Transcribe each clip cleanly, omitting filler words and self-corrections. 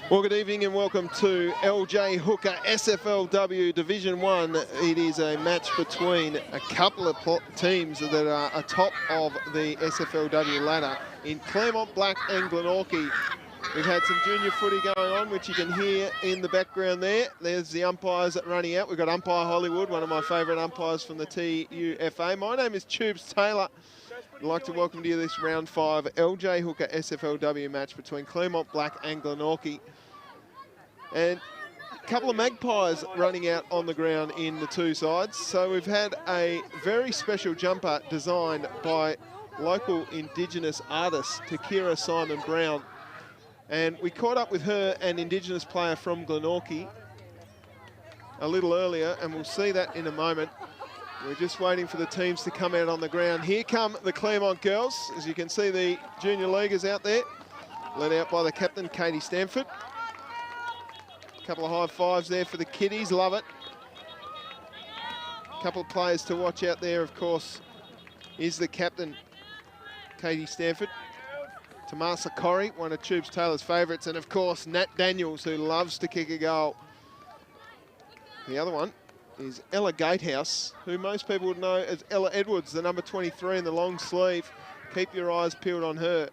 Well, good evening and welcome to LJ Hooker SFLW Division 1. It is a match between a couple of teams that are atop of the SFLW ladder in Claremont Black and Glenorchy. We've had some junior footy going on, which you can hear in the background there. There's the umpires running out. We've got umpire Hollywood, one of my favourite umpires from the TUFA. My name is Tubes Taylor. I'd like to welcome to you this round 5 LJ Hooker SFLW match between Claremont Black and Glenorchy. And a couple of magpies running out on the ground in the two sides. So we've had a very special jumper designed by local Indigenous artist, Takira Simon Brown. And we caught up with her, an Indigenous player from Glenorchy, a little earlier, and we'll see that in a moment. We're just waiting for the teams to come out on the ground. Here come the Claremont girls. As you can see, the junior leaguers out there, led out by the captain, Katie Stanford. Couple of high fives there for the kiddies, love it. Couple of players to watch out there, of course, is the captain, Katie Stanford. Tomasa Corrie, one of Tubes Taylor's favourites, and of course Nat Daniels, who loves to kick a goal. The other one is Ella Gatehouse, who most people would know as Ella Edwards, the number 23 in the long sleeve. Keep your eyes peeled on her.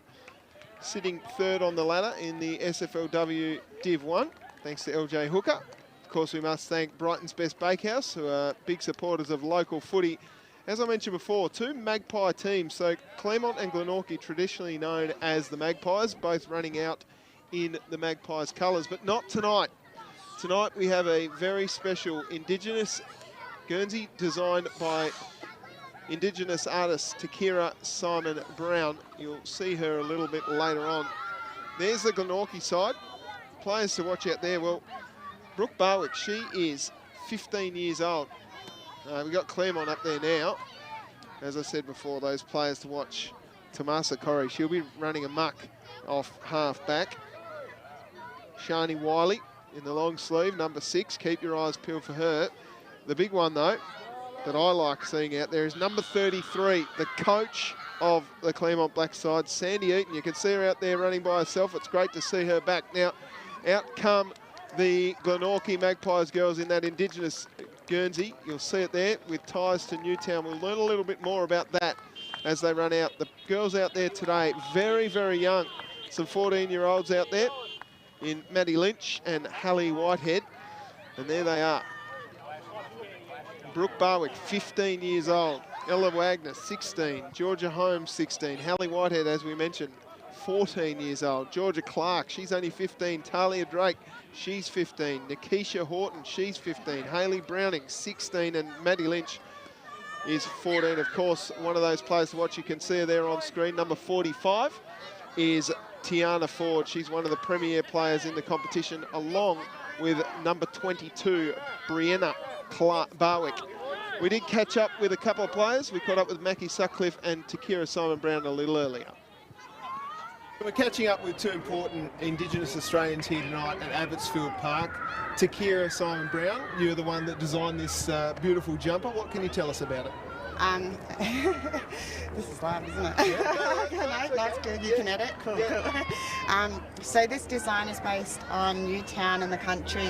Sitting third on the ladder in the SFLW Div 1. Thanks to LJ Hooker. Of course, we must thank Brighton's Best Bakehouse, who are big supporters of local footy. As I mentioned before, two magpie teams. So Claremont and Glenorchy, traditionally known as the Magpies, both running out in the Magpies colours, but not tonight. Tonight we have a very special Indigenous guernsey designed by Indigenous artist Takira Simon Brown. You'll see her a little bit later on. There's the Glenorchy side. Players to watch out there. Well, Brooke Barwick, she is 15 years old. We've got Claremont up there now. As I said before, those players to watch. Tomasa Corrie, she'll be running amok off half back. Shani Wiley in the long sleeve, number 6. Keep your eyes peeled for her. The big one, though, that I like seeing out there is number 33, the coach of the Claremont Black side, Sandy Eaton. You can see her out there running by herself. It's great to see her back. Now, out come the Glenorchy Magpies girls in that Indigenous guernsey. You'll see it there with ties to Newtown. We'll learn a little bit more about that as they run out. The girls out there today, very, very young. Some 14-year-olds out there in Maddie Lynch and Hallie Whitehead. And there they are. Brooke Barwick, 15 years old. Ella Wagner, 16. Georgia Holmes, 16. Hallie Whitehead, as we mentioned, 14 years old. Georgia Clark, she's only 15. Talia Drake, she's 15. Nikisha Horton, she's 15. Hayley Browning, 16. And Maddie Lynch is 14. Of course, one of those players to watch, you can see her there on screen. Number 45 is Tiana Ford. She's one of the premier players in the competition, along with number 22, Brianna Barwick. We did catch up with a couple of players. We caught up with Mackie Sutcliffe and Takira Simon Brown a little earlier. We're catching up with two important Indigenous Australians here tonight at Abbotsfield Park. Takira Simon Brown, you're the one that designed this beautiful jumper. What can you tell us about it? This is live, isn't it? Yeah, that's good. You can edit. Cool. So this design is based on Newtown and the country.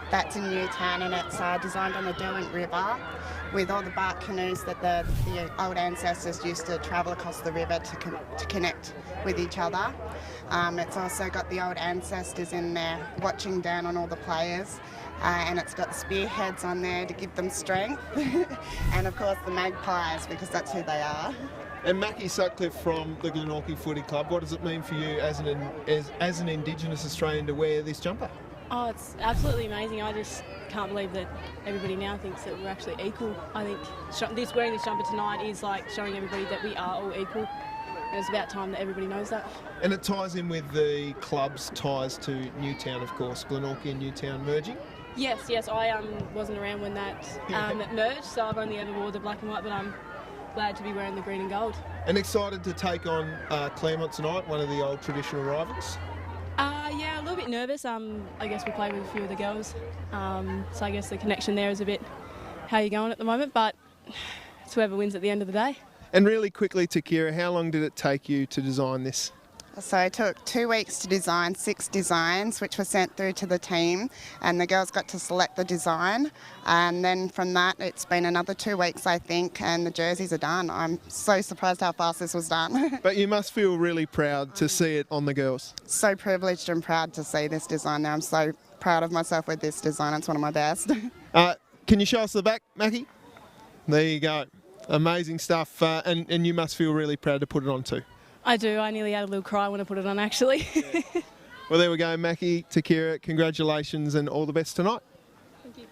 That's in Newtown, and it's designed on the Derwent River with all the bark canoes that the old ancestors used to travel across the river to connect with each other. It's also got the old ancestors in there watching down on all the players. And it's got spearheads on there to give them strength. And of course the magpies, because that's who they are. And Mackie Sutcliffe from the Glenorchy Footy Club, what does it mean for you as an Indigenous Australian to wear this jumper? Oh, it's absolutely amazing. I just can't believe that everybody now thinks that we're actually equal. I think wearing this jumper tonight is like showing everybody that we are all equal. And it's about time that everybody knows that. And it ties in with the club's ties to Newtown, of course, Glenorchy and Newtown merging. Yes, I wasn't around when that merged, so I've only ever wore the black and white, but I'm glad to be wearing the green and gold. And excited to take on Claremont tonight, one of the old traditional rivals? Yeah, a little bit nervous. I guess we play with a few of the girls, so I guess the connection there is a bit how you're going at the moment, but it's whoever wins at the end of the day. And really quickly, Takira, how long did it take you to design this? So I took 2 weeks to design 6 designs, which were sent through to the team, and the girls got to select the design. And then from that, it's been another 2 weeks, I think, and the jerseys are done. I'm so surprised how fast this was done. But you must feel really proud to see it on the girls. So privileged and proud to see this design now. I'm so proud of myself with this design. It's one of my best. Can you show us the back, Mackie? There you go. Amazing stuff. And you must feel really proud to put it on too. I do. I nearly had a little cry when I put it on, actually. Yeah. Well, there we go, Mackie, Takira, congratulations and all the best tonight. Thank you.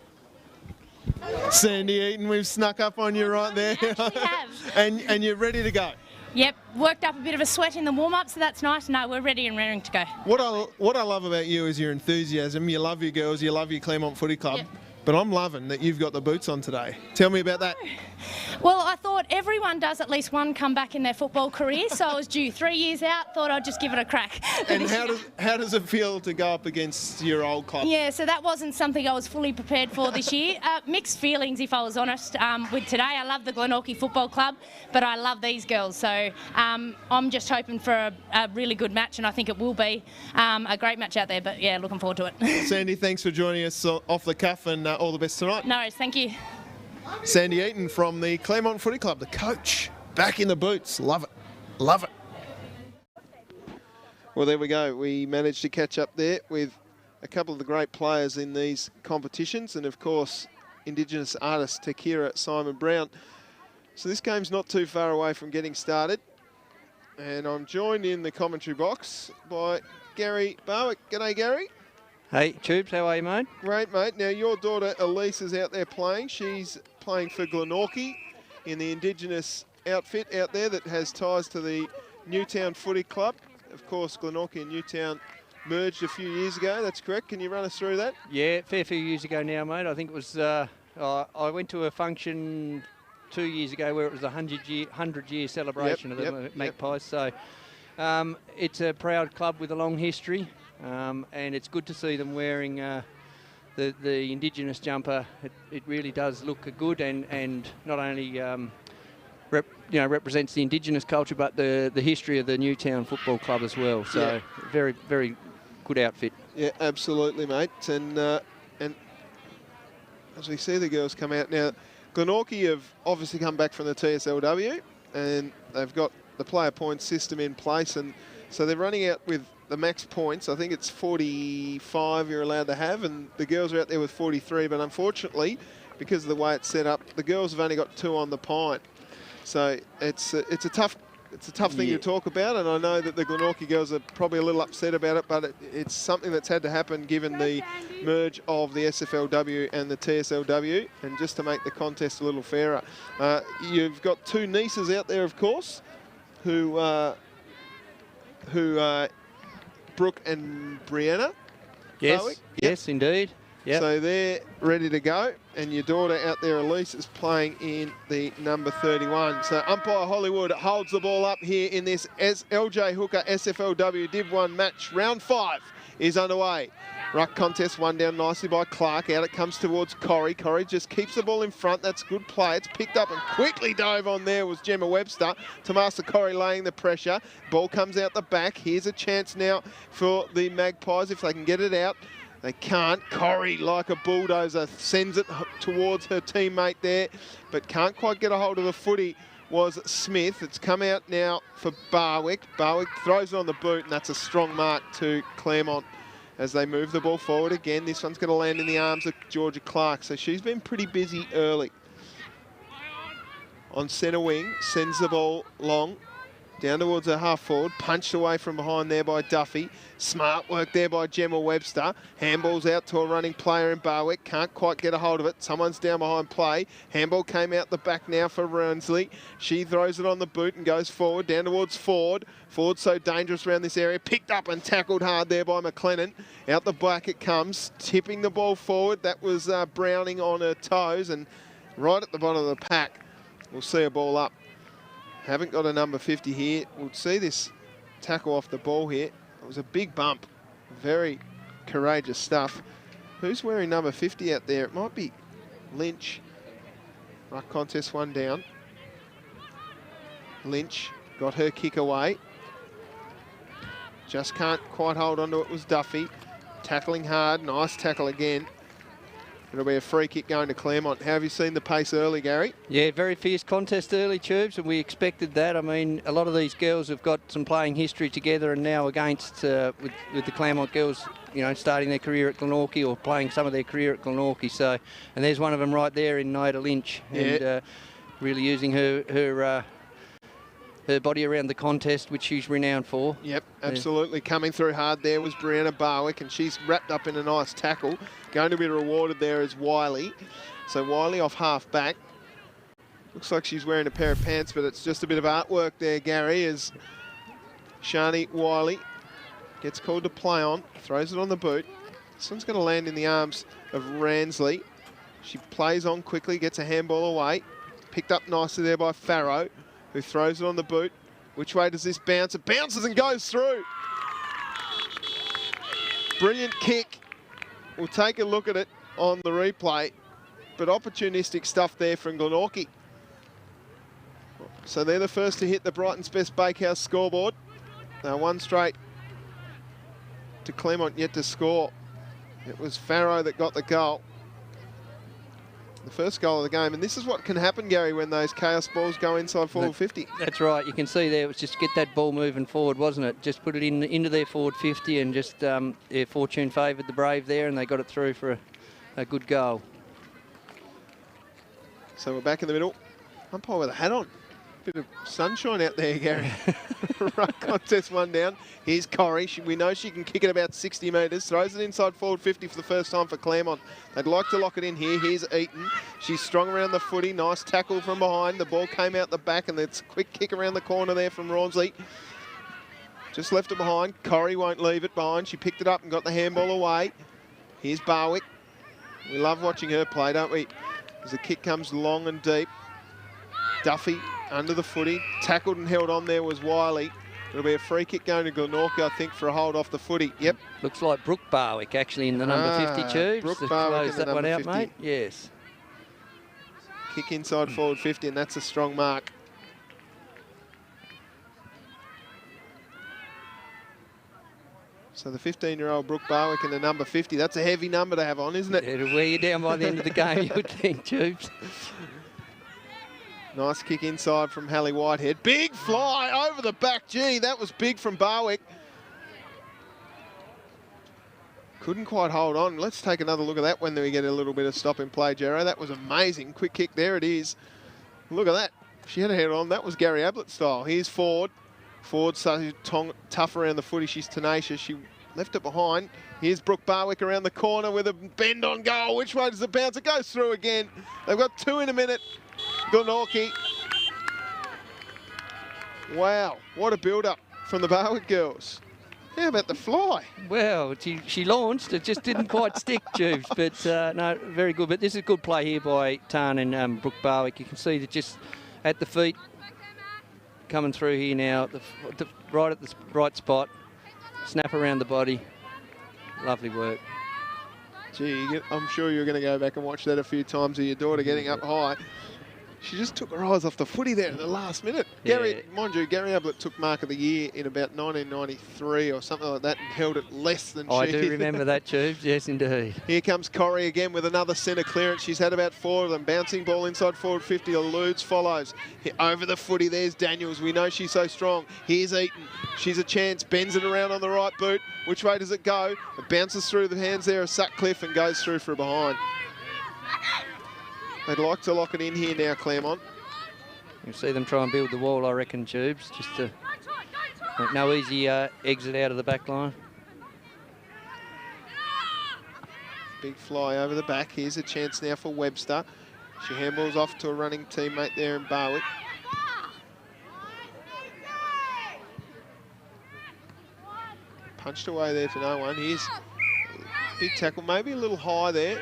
Sandy Eaton, we've snuck up on you right there. We have. and you're ready to go. Yep, worked up a bit of a sweat in the warm-up, so that's nice. No, we're ready and raring to go. What I love about you is your enthusiasm. You love your girls, you love your Claremont Footy Club. Yep. But I'm loving that you've got the boots on today. Tell me about that. Well, I thought everyone does at least one comeback in their football career, so I was due 3 years out, thought I'd just give it a crack. And how does it feel to go up against your old club? Yeah, so that wasn't something I was fully prepared for this year. Mixed feelings, if I was honest, with today. I love the Glenorchy Football Club, but I love these girls. So I'm just hoping for a really good match, and I think it will be a great match out there. But yeah, looking forward to it. Sandy, thanks for joining us off the cuff, and all the best tonight. No worries, thank you. Sandy Eaton from the Claremont Footy Club, the coach, back in the boots. Love it. Love it. Well, there we go. We managed to catch up there with a couple of the great players in these competitions, and of course, Indigenous artist Takira Simon Brown. So this game's not too far away from getting started, and I'm joined in the commentary box by Gary Barwick. G'day, Gary. Hey, Tubes, how are you, mate? Great, mate. Now, your daughter Elise is out there playing. She's playing for Glenorchy in the Indigenous outfit out there that has ties to the Newtown Footy Club. Of course, Glenorchy and Newtown merged a few years ago. That's correct. Can you run us through that? Yeah, fair few years ago now, mate. I think it was, I went to a function 2 years ago where it was the 100-year celebration of the Magpies. So it's a proud club with a long history. And it's good to see them wearing the Indigenous jumper. It really does look good, and not only represents the Indigenous culture, but the history of the Newtown Football Club as well. So very, very good outfit. Yeah, absolutely, mate. And as we see the girls come out now, Glenorchy have obviously come back from the TSLW, and they've got the player points system in place, and so they're running out with the max points. I think it's 45 you're allowed to have, and the girls are out there with 43, but unfortunately, because of the way it's set up, the girls have only got 2 on the pint. So it's a tough thing to talk about, and I know that the Glenorchy girls are probably a little upset about it, but it's something that's had to happen given the merge of the SFLW and the TSLW, and just to make the contest a little fairer. You've got 2 nieces out there, of course, who Brooke and Brianna. Yes, Barwick. yes, indeed. Yep. So they're ready to go, and your daughter out there, Elise, is playing in the number 31. So umpire Hollywood holds the ball up here in this LJ Hooker SFLW Div 1 match. Round 5 is underway. Ruck contest, one down nicely by Clark. Out it comes towards Corrie. Corrie just keeps the ball in front. That's good play. It's picked up and quickly dove on there was Gemma Webster. Tomasa Corrie laying the pressure. Ball comes out the back. Here's a chance now for the Magpies if they can get it out. They can't. Corrie, like a bulldozer, sends it towards her teammate there, but can't quite get a hold of the footy. Was Smith. It's come out now for Barwick. Barwick throws it on the boot, and that's a strong mark to Claremont as they move the ball forward again. This one's going to land in the arms of Georgia Clark, so she's been pretty busy early. On centre wing, sends the ball long, down towards her half forward, punched away from behind there by Duffy. Smart work there by Gemma Webster. Handball's out to a running player in Barwick. Can't quite get a hold of it. Someone's down behind play. Handball came out the back now for Rawnsley. She throws it on the boot and goes forward, down towards Ford. Ford's so dangerous around this area. Picked up and tackled hard there by McLennan. Out the back it comes, tipping the ball forward. That was Browning on her toes, and right at the bottom of the pack, we'll see a ball up. Haven't got a number 50 here. We'll see this tackle off the ball here. It was a big bump. Very courageous stuff. Who's wearing number 50 out there? It might be Lynch. Ruck contest, one down. Lynch got her kick away. Just can't quite hold on to it was Duffy. Tackling hard, nice tackle again. It'll be a free kick going to Claremont. How have you seen the pace early, Gary? Yeah, very fierce contest early, Tubes, and we expected that. I mean, a lot of these girls have got some playing history together, and now against with the Claremont girls, you know, starting their career at Glenorchy or playing some of their career at Glenorchy. So, and there's one of them right there in Nida Lynch, and really using her body around the contest, which she's renowned for. Yep, absolutely. Coming through hard there was Brianna Barwick, and she's wrapped up in a nice tackle. Going to be rewarded there is Wiley. So Wiley off half back. Looks like she's wearing a pair of pants, but it's just a bit of artwork there, Gary, as Shani Wiley gets called to play on, throws it on the boot. This one's going to land in the arms of Ransley. She plays on quickly, gets a handball away. Picked up nicely there by Farrow, who throws it on the boot. Which way does this bounce? It bounces and goes through. Brilliant kick. We'll take a look at it on the replay, but opportunistic stuff there from Glenorchy. So they're the first to hit the Brighton's Best Bakehouse scoreboard. Now one straight to Claremont yet to score. It was Farrow that got the goal. The first goal of the game, and this is what can happen, Gary, when those chaos balls go inside forward 50. That's right. You can see there, it was just get that ball moving forward, wasn't it? Just put it into their forward 50, and just their fortune favoured the Brave there, and they got it through for a good goal. So we're back in the middle. Umpire with a hat on. Bit of sunshine out there, Gary. Right, contest one down. Here's Corrie. We know she can kick it about 60 metres. Throws it inside forward 50 for the first time for Claremont. They'd like to lock it in here. Here's Eaton. She's strong around the footy. Nice tackle from behind. The ball came out the back, and it's a quick kick around the corner there from Rawnsley. Just left it behind. Corrie won't leave it behind. She picked it up and got the handball away. Here's Barwick. We love watching her play, don't we? As the kick comes long and deep. Duffy under the footy. Tackled and held on there was Wiley. It'll be a free kick going to Glenorchy, I think, for a hold off the footy. Yep. Looks like Brooke Barwick actually in the number 50 Tubes. Brooke Barwick in the that one out, 50. mate. Yes. Kick inside forward 50, and that's a strong mark. So the 15-year-old Brooke Barwick in the number 50. That's a heavy number to have on, isn't it? It'll wear you down by the end of the game, you would think, Tubes. Nice kick inside from Hallie Whitehead. Big fly over the back. Gee, that was big from Barwick. Couldn't quite hold on. Let's take another look at that when we get a little bit of stop in play, Jero. That was amazing. Quick kick. There it is. Look at that. She had a head on. That was Gary Ablett style. Here's Ford. Ford so tough around the footy. She's tenacious. She left it behind. Here's Brooke Barwick around the corner with a bend on goal. Which way does it bounce? It goes through again. They've got 2 in a minute. Glenorchy. Wow, what a build-up from the Barwick girls. How about the fly? Well, she launched. It just didn't quite stick, Tubes. But no, very good. But this is a good play here by Tarn and Brooke Barwick. You can see that just at the feet, coming through here now, right at the right spot. Snap around the body. Lovely work. Gee, I'm sure you're going to go back and watch that a few times of your daughter getting up high. She just took her eyes off the footy there in the last minute. Yeah. Gary, mind you, Gary Ablett took Mark of the Year in about 1993 or something like that and held it less than she I did. do remember that, Tubes. Yes, indeed. Here comes Corrie again with another centre clearance. She's had about 4 of them. Bouncing ball inside forward 50. Eludes, follows. Over the footy, there's Daniels. We know she's so strong. Here's Eaton. She's a chance. Bends it around on the right boot. Which way does it go? It bounces through the hands there of Sutcliffe and goes through for a behind. They'd like to lock it in here now, Claremont. You'll see them try and build the wall, I reckon, Tubes. Just to no easy exit out of the back line. Big fly over the back. Here's a chance now for Webster. She handballs off to a running teammate there in Barwick. Punched away there to no one. Here's big tackle, maybe a little high there.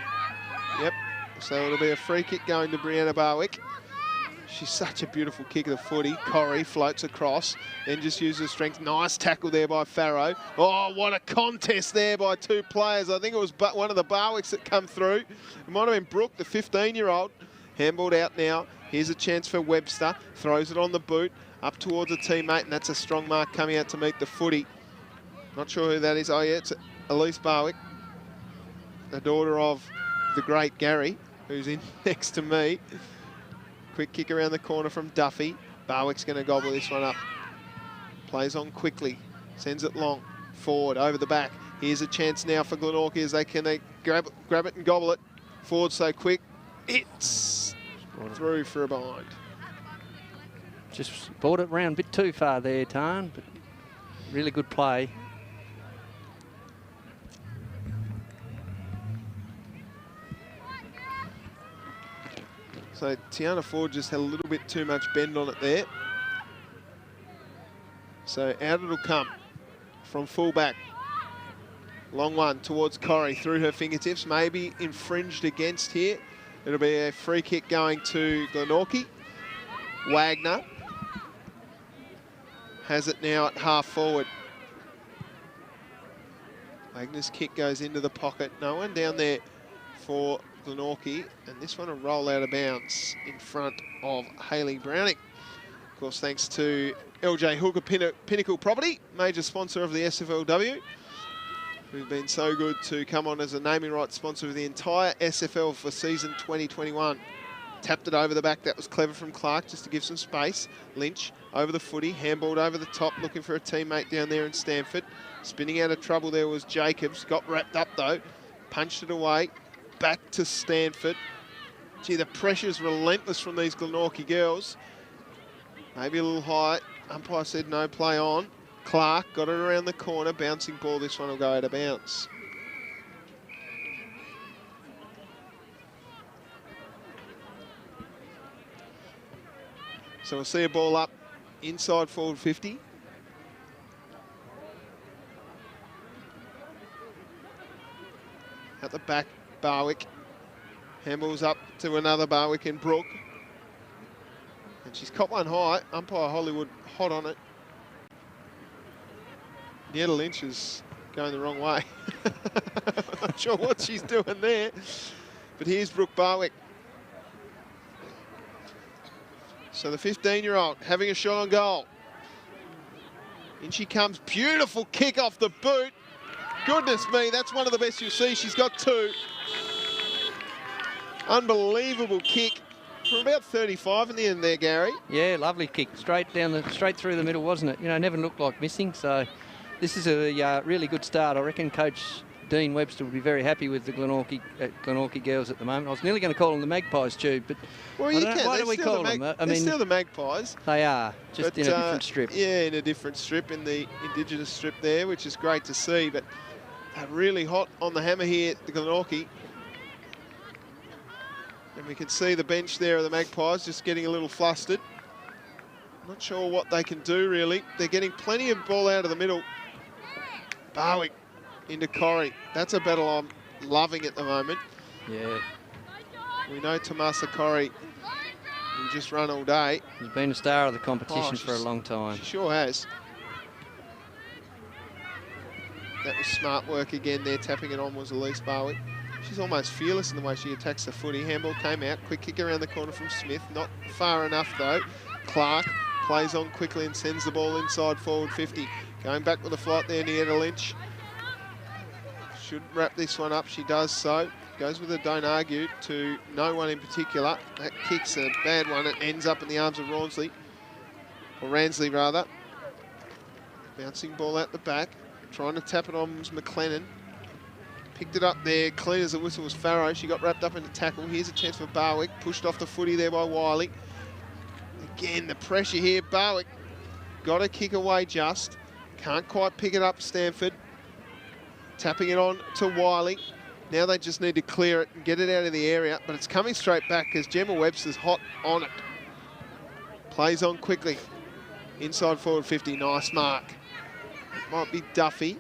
Yep. So it'll be a free kick going to Brianna Barwick. She's such a beautiful kick of the footy. Corrie floats across, then just uses strength. Nice tackle there by Farrow. Oh, what a contest there by 2 players. I think it was one of the Barwicks that come through. It might have been Brooke, the 15-year-old. Handballed out now. Here's a chance for Webster. Throws it on the boot, up towards a teammate, and that's a strong mark coming out to meet the footy. Not sure who that is. Oh, yeah, it's Elise Barwick, the daughter of the great Gary, who's in next to me. Quick kick around the corner from Duffy. Barwick's going to gobble this one up. Plays on quickly. Sends it long. Forward, over the back. Here's a chance now for Glenorchy as they grab it and gobble it. Forward so quick. It's through for a bind. Just brought it round a bit too far there, Tarn, but really good play. So Tiana Ford just had a little bit too much bend on it there. So out it'll come from full-back. Long one towards Corrie through her fingertips, maybe infringed against here. It'll be a free kick going to Glenorchy. Wagner has it now at half forward. Wagner's kick goes into the pocket. No one down there for Glenorchy, and this one will roll out of bounds in front of Hayley Browning. Of course, thanks to LJ Hooker Pinnacle Property, major sponsor of the SFLW, who've been so good to come on as a naming rights sponsor of the entire SFL for season 2021. Tapped it over the back. That was clever from Clark just to give some space. Lynch over the footy, handballed over the top, looking for a teammate down there in Stanford. Spinning out of trouble there was Jacobs. Got wrapped up though. Punched it away. Back to Stanford. Gee, the pressure's relentless from these Glenorchy girls. Maybe a little high. Umpire said no, play on. Clark got it around the corner. Bouncing ball. This one will go out of bounds. So we'll see a ball up inside forward 50. At the back, Barwick. Handballs up to another Barwick and Brooke. And she's caught one high. Umpire Hollywood hot on it. Nieta Lynch is going the wrong way. I'm not sure what she's doing there. But here's Brooke Barwick. So the 15-year-old having a shot on goal. In she comes. Beautiful kick off the boot. Goodness me, that's one of the best you'll see. She's got two. Unbelievable kick from about 35 in the end there, Gary. Yeah, lovely kick. Straight through the middle, wasn't it? You know, never looked like missing. So this is a really good start. I reckon Coach Dean Webster would be very happy with the Glenorchy girls at the moment. I was nearly going to call them the Magpies, Tube, but well, you can. Why do we call them? I mean, still the Magpies. They are, just in a different strip. Yeah, in a different strip, in the Indigenous strip there, which is great to see. But they're really hot on the hammer here at the Glenorchy. And we can see the bench there of the Magpies just getting a little flustered. Not sure what they can do, really. They're getting plenty of ball out of the middle. Barwick into Corrie. That's a battle I'm loving at the moment. Yeah. We know Tomasa Corrie will just run all day. He's been a star of the competition for a long time. She sure has. That was smart work again there. Tapping it on was Elise Barwick. She's almost fearless in the way she attacks the footy. Handball came out. Quick kick around the corner from Smith. Not far enough, though. Clark plays on quickly and sends the ball inside forward 50. Going back with a flight there, Nieta Lynch. Should wrap this one up. She does so. Goes with a don't argue to no one in particular. That kick's a bad one. It ends up in the arms of Rawnsley. Or Ransley, rather. Bouncing ball out the back. Trying to tap it on was McLennan. Picked it up there, clean as a whistle was Farrow. She got wrapped up in the tackle. Here's a chance for Barwick. Pushed off the footy there by Wiley. Again, the pressure here. Barwick got a kick away just. Can't quite pick it up, Stanford. Tapping it on to Wiley. Now they just need to clear it and get it out of the area. But it's coming straight back because Gemma Webster's hot on it. Plays on quickly. Inside forward 50. Nice mark. It might be Duffy.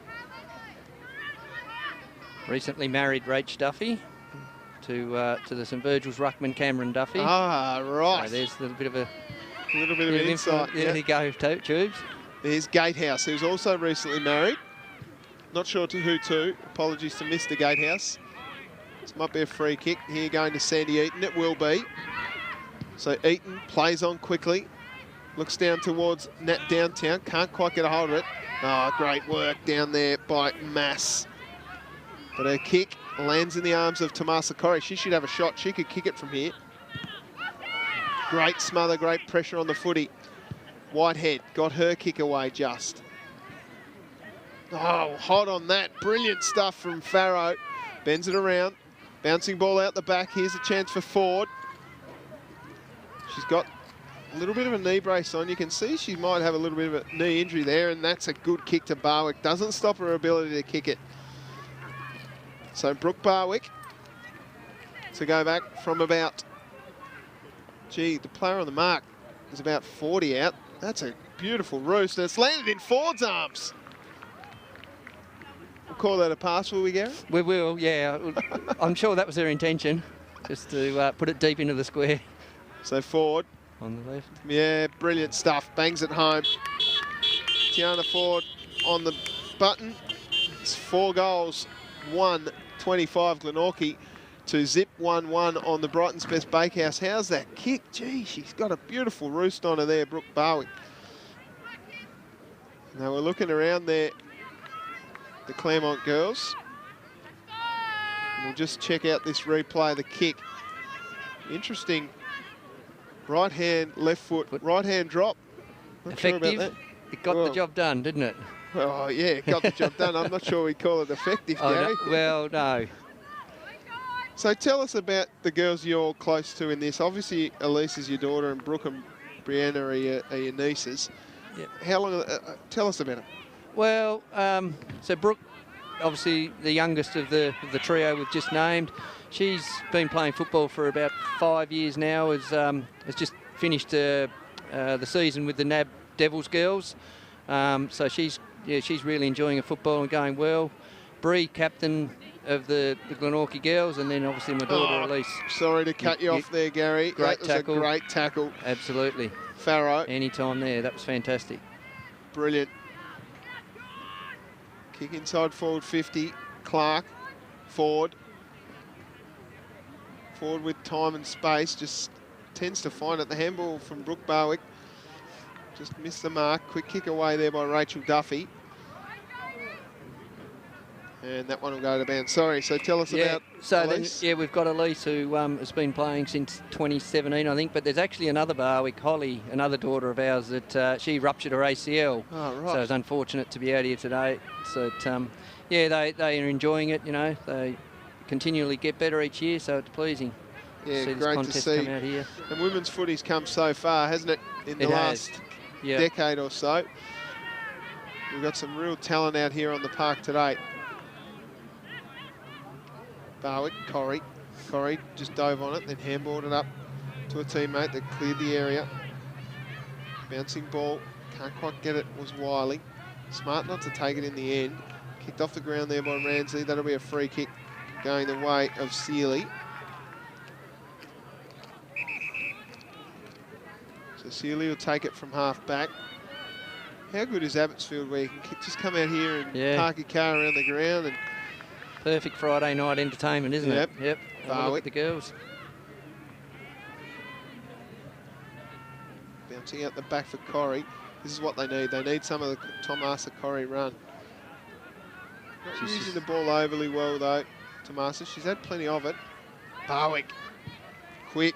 Recently married Rach Duffy to the St Virgil's ruckman Cameron Duffy. Ah, right. So there's a little bit of insight. There you go, Tubes. There's Gatehouse, who's also recently married. Not sure to who to. Apologies to Mr. Gatehouse. This might be a free kick. Here going to Sandy Eaton. It will be. So Eaton plays on quickly. Looks down towards Nat Downtown. Can't quite get a hold of it. Oh, great work down there by Mass. But her kick lands in the arms of Tomasa Corrie. She should have a shot. She could kick it from here. Great smother, great pressure on the footy. Whitehead got her kick away just. Oh, hot on that. Brilliant stuff from Farrow. Bends it around. Bouncing ball out the back. Here's a chance for Ford. She's got a little bit of a knee brace on. You can see she might have a little bit of a knee injury there, and that's a good kick to Barwick. Doesn't stop her ability to kick it. So Brooke Barwick to go back from about, gee, the player on the mark is about 40 out. That's a beautiful roost, and it's landed in Ford's arms. We'll call that a pass, will we, Gary? We will, yeah. I'm sure that was their intention, just to put it deep into the square. So Ford. On the left. Yeah, brilliant stuff. Bangs it home. Tiana Ford on the button. It's 4 goals, 1-25 Glenorchy to zip 1-1 on the Brighton's Best Bakehouse. How's that kick? Gee, she's got a beautiful roost on her there, Brooke Barwick. Now we're looking around there, the Claremont girls. And we'll just check out this replay of the kick. Interesting. Right hand, left foot, right hand drop. Not effective. Sure about that. It got the job done, didn't it? Oh, yeah, it got the job done. I'm not sure we call it effective, Gary. No, well, no. So tell us about the girls you're close to in this. Obviously, Elise is your daughter, and Brooke and Brianna are your nieces. Yep. How long? Tell us about it. Well, so Brooke, obviously the youngest of the trio we've just named. She's been playing football for about 5 years now. Has just finished the season with the NAB Devils girls. So she's really enjoying her football and going well. Bree, captain of the Glenorchy girls, and then obviously my daughter Elise. Sorry to cut you off there, Gary. Great that tackle. was a great tackle. Absolutely. Farrow. Anytime there, that was fantastic. Brilliant. Kick inside forward 50. Clark. Ford. Ford with time and space, just tends to find it. The handball from Brooke Barwick. Just missed the mark. Quick kick away there by Rachel Duffy. And that one will go to bounds. Sorry, so tell us about Elise. Then, we've got Elise who has been playing since 2017, I think, but there's actually another Barwick, Holly, another daughter of ours, that she ruptured her ACL. Oh, right. So it's unfortunate to be out here today. So, they are enjoying it, you know. They continually get better each year, so it's pleasing. Yeah, to see great this to contest see. come out here. And women's footy's come so far, hasn't it, in the last decade or so. We've got some real talent out here on the park today. Barwick, Corrie. Corrie just dove on it, then handballed it up to a teammate that cleared the area. Bouncing ball, can't quite get it, was Wiley. Smart not to take it in the end. Kicked off the ground there by Ramsey. That'll be a free kick going the way of Sealy. So Sealy will take it from half back. How good is Abbotsfield where you can just come out here and park your car around the ground? And perfect Friday night entertainment, isn't it? Yep. Look at the girls. Bouncing out the back for Corrie. This is what they need. They need some of the Tomasa Corrie run. Not using the ball overly well, though, Tomasa. She's had plenty of it. Barwick. Quick.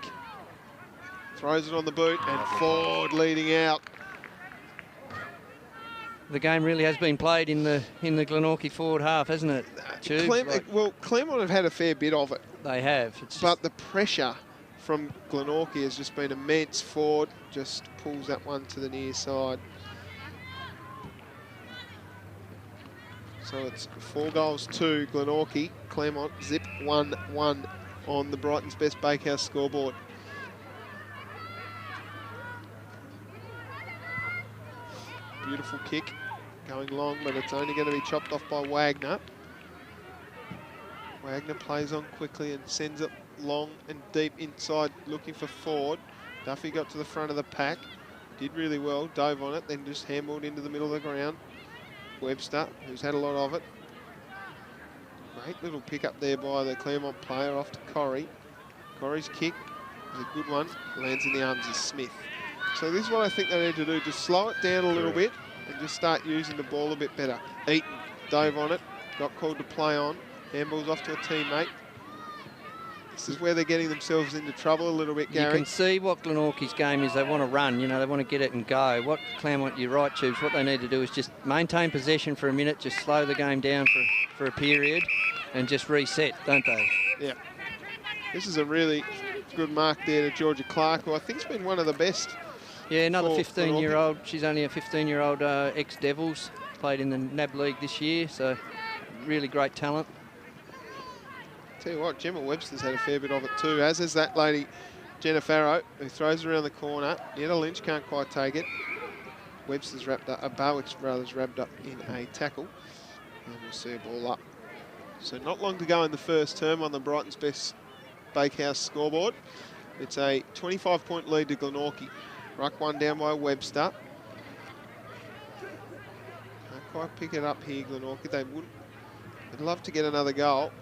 Throws it on the boot, and Ford leading out. The game really has been played in the Glenorchy forward half, hasn't it? Claremont have had a fair bit of it. They have. But the pressure from Glenorchy has just been immense. Ford just pulls that one to the near side. So it's 4 goals to Glenorchy. Claremont zip 1-1 on the Brighton's Best Bakehouse scoreboard. Beautiful kick, going long, but it's only going to be chopped off by Wagner. Wagner plays on quickly and sends it long and deep inside, looking for Ford. Duffy got to the front of the pack, did really well, dove on it, then just handballed into the middle of the ground. Webster, who's had a lot of it. Great little pick up there by the Claremont player off to Corrie. Corrie's kick is a good one, lands in the arms of Smith. So this is what I think they need to do, just slow it down a little bit and just start using the ball a bit better. Eaton dove on it, got called to play on. Handball's off to a teammate. This is where they're getting themselves into trouble a little bit, Gary. You can see what Glenorchy's game is. They want to run, you know, they want to get it and go. What Claremont, you're right, Tubes, what they need to do is just maintain possession for a minute, just slow the game down for a period and just reset, don't they? Yeah. This is a really good mark there to Georgia Clark, who I think's been one of the best. Yeah, another 15-year-old. She's only a 15-year-old ex-Devils, played in the NAB League this year, so really great talent. Tell you what, Gemma Webster's had a fair bit of it too, as is that lady, Jenna Farrow, who throws it around the corner. Netta Lynch can't quite take it. Webster's wrapped up, Barwick's brother's wrapped up in a tackle. And we'll see a ball up. So not long to go in the first term on the Brighton's Best Bakehouse scoreboard. It's a 25-point lead to Glenorchy. Ruck one down by Webster. Can't quite pick it up here, Glenorchy. They'd love to get another goal.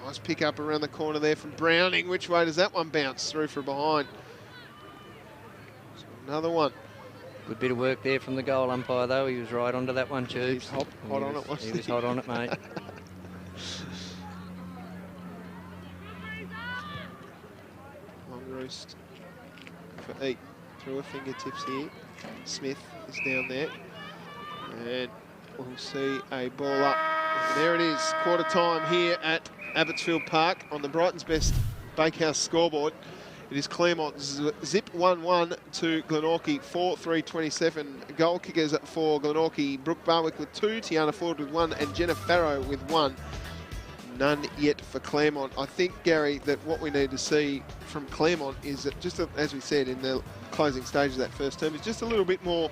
Nice pick up around the corner there from Browning. Which way does that one bounce? Through for behind. So another one. Good bit of work there from the goal umpire, though. He was right onto that one, Tubes. Hot on it, wasn't he? He was hot on it, mate. Long roost for Eat. Through her fingertips here. Smith is down there. And we'll see a ball up. And there it is, quarter time here at Abbotsfield Park on the Brighton's Best Bakehouse scoreboard. It is Claremont zip 1-1 to Glenorchy, 4-3-27. Goal kickers for Glenorchy, Brooke Barwick with 2, Tiana Ford with 1, and Jenna Farrow with 1. None yet for Claremont. I think, Gary, that what we need to see from Claremont is that, just as we said in the closing stage of that first term, is just a little bit more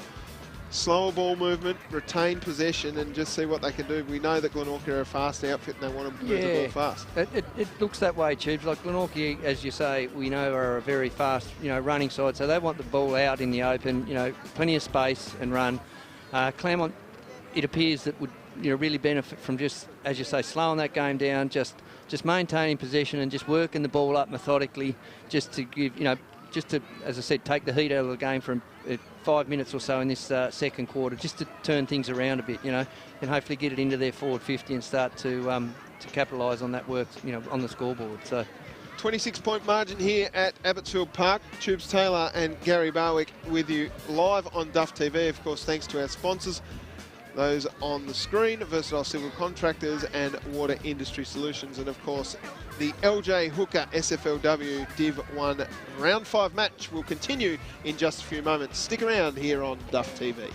slower ball movement, retain possession, and just see what they can do. We know that Glenorchy are a fast outfit and they want to move the ball fast. It looks that way, Tubes. Like Glenorchy, as you say, we know are a very fast, running side, so they want the ball out in the open, plenty of space and run. Claremont, it appears that would really benefit from just, as you say, slowing that game down, just maintaining possession and just working the ball up methodically, just to give, just to, as I said, take the heat out of the game for 5 minutes or so in this second quarter, just to turn things around a bit, and hopefully get it into their forward 50 and start to capitalise on that work, on the scoreboard. So, 26-point margin here at Abbotsfield Park. Tubes Taylor and Gary Barwick with you live on Duff TV, of course, thanks to our sponsors. Those on the screen, Versatile Civil Contractors and Water Industry Solutions. And of course, the LJ Hooker SFLW Div 1 Round 5 match will continue in just a few moments. Stick around here on Duff TV.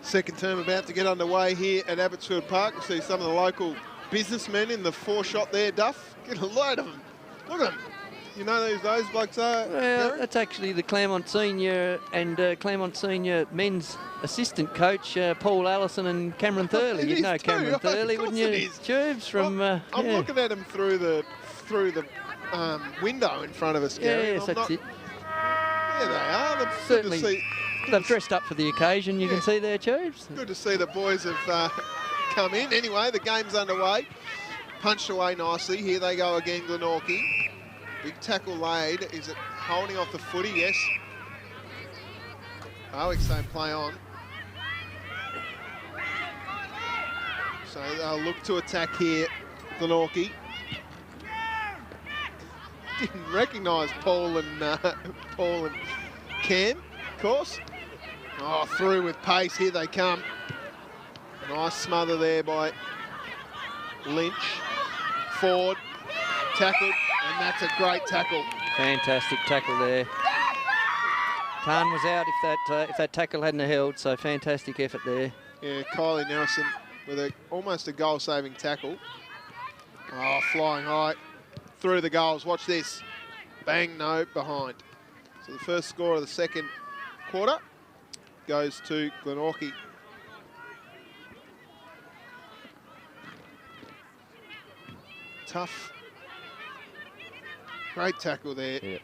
Second term about to get underway here at Abbotsfield Park. We see some of the local businessmen in the four-shot there, Duff. Get a load of them. Look at them. You know who those blokes are? Well, that's actually the Claremont Senior and Claremont Senior men's assistant coach, Paul Allison and Cameron Thurley. You'd know Cameron Thurley, wouldn't you? Tubes from... I'm looking at him through the window in front of us, Gary. Yes, that's it. There they are. Certainly. They've dressed up for the occasion, you can see there, Tubes. Good to see the boys have come in. Anyway, the game's underway. Punched away nicely. Here they go again, Glenorchy. Big tackle laid. Is it holding off the footy? Yes. Barwick saying play on. So they'll look to attack here, Glenorchy. Didn't recognise Paul and Cam, of course. Oh, through with pace. Here they come. Nice smother there by Lynch. Ford, tackled, and that's a great tackle. Fantastic tackle there. Tarn was out if that tackle hadn't held, so fantastic effort there. Yeah, Kylie Nelson with almost a goal-saving tackle. Oh, flying high through the goals. Watch this. Bang, no, behind. So the first score of the second quarter goes to Glenorchy. Tough. Great tackle there. Yeah.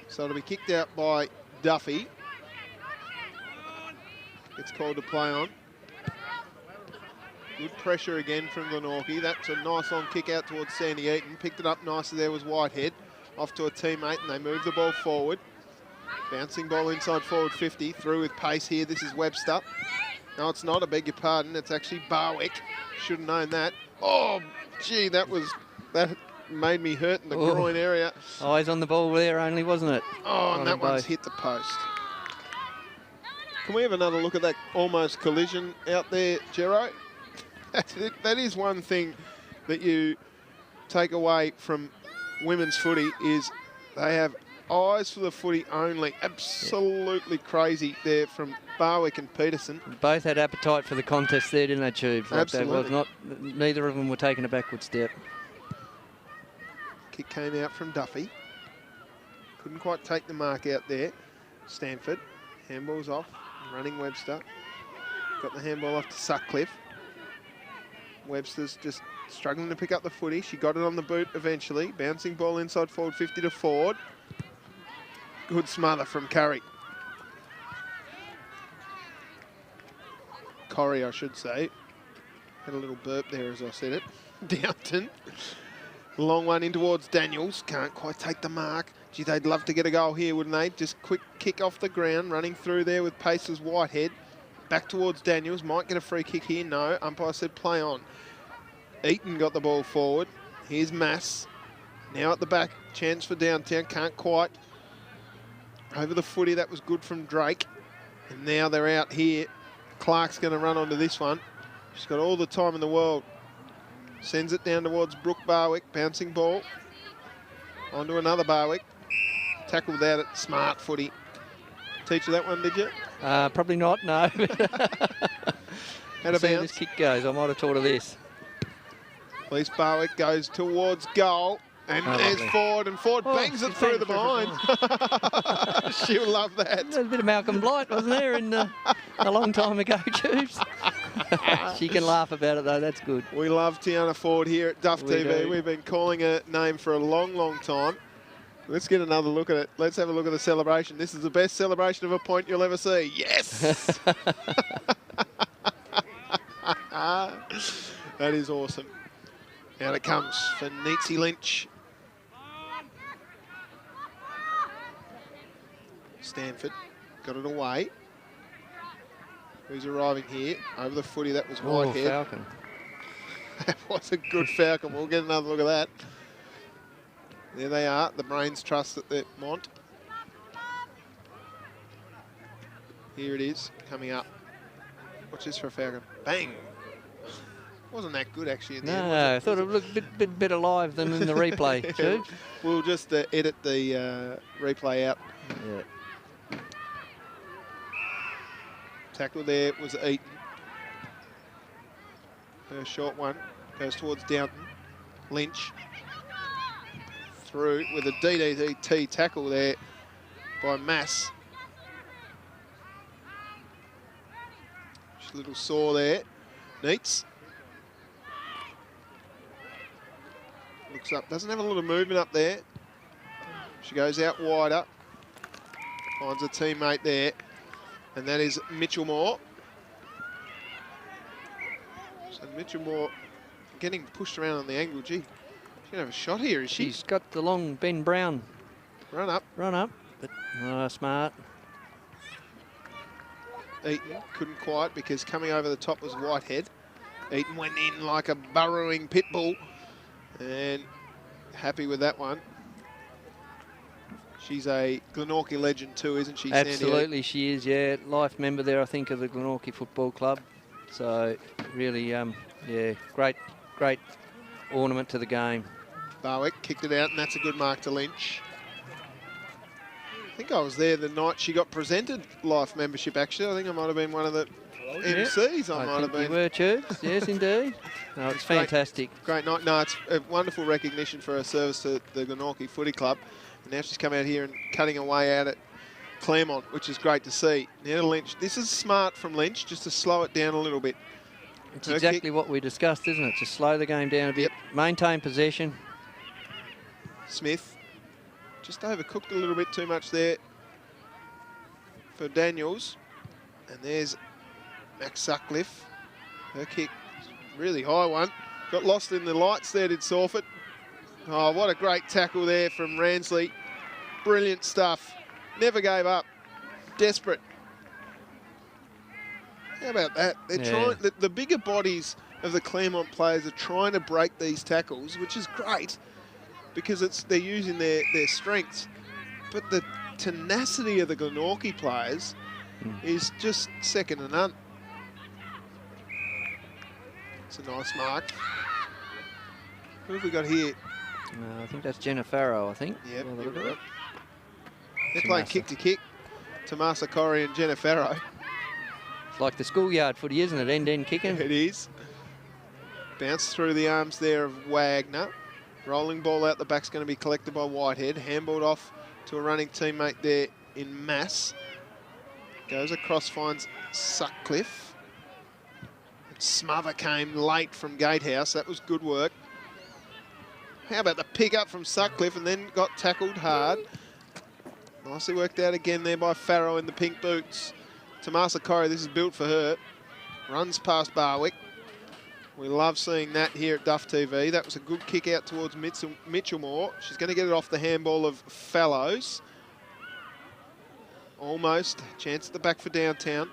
So it'll be kicked out by Duffy. It's called to play on. Good pressure again from Glenorchy. That's a nice long kick out towards Sandy Eaton. Picked it up nicely there was Whitehead. Off to a teammate and they move the ball forward. Bouncing ball inside forward 50. Through with pace here. This is Webster. No, it's not. I beg your pardon. It's actually Barwick. Should have known that. Oh, gee, that made me hurt in the groin area. Eyes on the ball there only, wasn't it? Oh, and that one's hit the post. Can we have another look at that almost collision out there, Gero? That is one thing that you take away from women's footy is they have eyes for the footy only. Absolutely crazy there from Barwick and Peterson. Both had appetite for the contest there, didn't they, Tubes? Like Absolutely. Neither of them were taking a backward step. Kick came out from Duffy. Couldn't quite take the mark out there. Stanford. Handball's off. Running Webster. Got the handball off to Sutcliffe. Webster's just struggling to pick up the footy. She got it on the boot eventually. Bouncing ball inside forward 50 to Ford. Good smother from Curry. Corrie, I should say. Had a little burp there as I said it. Downton. Long one in towards Daniels. Can't quite take the mark. Gee, they'd love to get a goal here, wouldn't they? Just quick kick off the ground. Running through there with paces Whitehead. Back towards Daniels. Might get a free kick here. No. Umpire said play on. Eaton got the ball forward. Here's Mass. Now at the back. Chance for Downtown. Can't quite. Over the footy. That was good from Drake. And now they're out here. Clark's going to run onto this one. She's got all the time in the world. Sends it down towards Brooke Barwick. Bouncing ball. Onto another Barwick. Tackled out at smart footy. Teach you that one, did you? Probably not, no. Had a See how bounce. this kick goes. I might have taught her this. At least Barwick goes towards goal. And there's Ford, and Ford bangs it through the behind. She'll love that. There's a bit of Malcolm Blight, wasn't there, a long time ago, Tubes? She can laugh about it, though. That's good. We love Tiana Ford here at Duff TV. Do. We've been calling her name for a long, long time. Let's get another look at it. Let's have a look at the celebration. This is the best celebration of a point you'll ever see. Yes! That is awesome. Out it comes for Neetsy Lynch. Stanford got it away. Who's arriving here? Over the footy, that was Whitehead. Falcon. That was a good Falcon. We'll get another look at that. There they are, the Brains Trust at the Mont. Here it is, coming up. Watch this for a Falcon. Bang! Wasn't that good actually in the end, No, I thought it looked a bit better live than in the replay, Tubes. We'll just edit the replay out. Yeah. Tackle there was Eaton. Her short one goes towards Downton. Lynch through with a DDT tackle there by Mass. Just a little sore there. Neats. Looks up, doesn't have a lot of movement up there. She goes out wider. Finds a teammate there. And that is Mitchell Moore. So Mitchell Moore getting pushed around on the angle. Gee, she's gonna have a shot here, is she? She's got the long Ben Brown Run up. but smart. Eaton couldn't quite because coming over the top was Whitehead. Eaton went in like a burrowing pit bull and happy with that one. She's a Glenorchy legend too, isn't she, Sandy? Absolutely, she is, yeah. Life member there, I think, of the Glenorchy Football Club. So really, yeah, great ornament to the game. Barwick kicked it out, and that's a good mark to Lynch. I think I was there the night she got presented life membership, actually. I think I might have been one of the MCs. I might have been. You were, Tubes. Yes, indeed. No, it's fantastic. Great night. No, it's a wonderful recognition for her service to the Glenorchy Footy Club. And now she's come out here and cutting away out at Claremont, which is great to see. Now to Lynch. This is smart from Lynch, just to slow it down a little bit. It's exactly what we discussed, isn't it? To slow the game down a bit, maintain possession. Smith just overcooked a little bit too much there for Daniels. And there's Max Sutcliffe. Her kick, really high one. Got lost in the lights there, did Sorford. Oh, what a great tackle there from Ransley. Brilliant stuff. Never gave up. Desperate. How about that? They're trying. The bigger bodies of the Claremont players are trying to break these tackles, which is great because they're using their strengths. But the tenacity of the Glenorchy players is just second to none. It's a nice mark. Who have we got here? I think that's Jenna Farrow, I think. Yep, they're playing kick to kick. Tomasa Corey and Jenna Farrow. It's like the schoolyard footy, isn't it? End-end kicking. It is. Bounce through the arms there of Wagner. Rolling ball out the back's going to be collected by Whitehead. Handballed off to a running teammate there in Mass. Goes across, finds Sutcliffe. And Smother came late from Gatehouse. That was good work. How about the pick up from Sutcliffe and then got tackled hard. Nicely worked out again there by Farrow in the pink boots. Tomasa Corey, this is built for her. Runs past Barwick. We love seeing that here at Duff TV. That was a good kick out towards Mitchell Moore. She's going to get it off the handball of Fellows. Almost. Chance at the back for Downtown.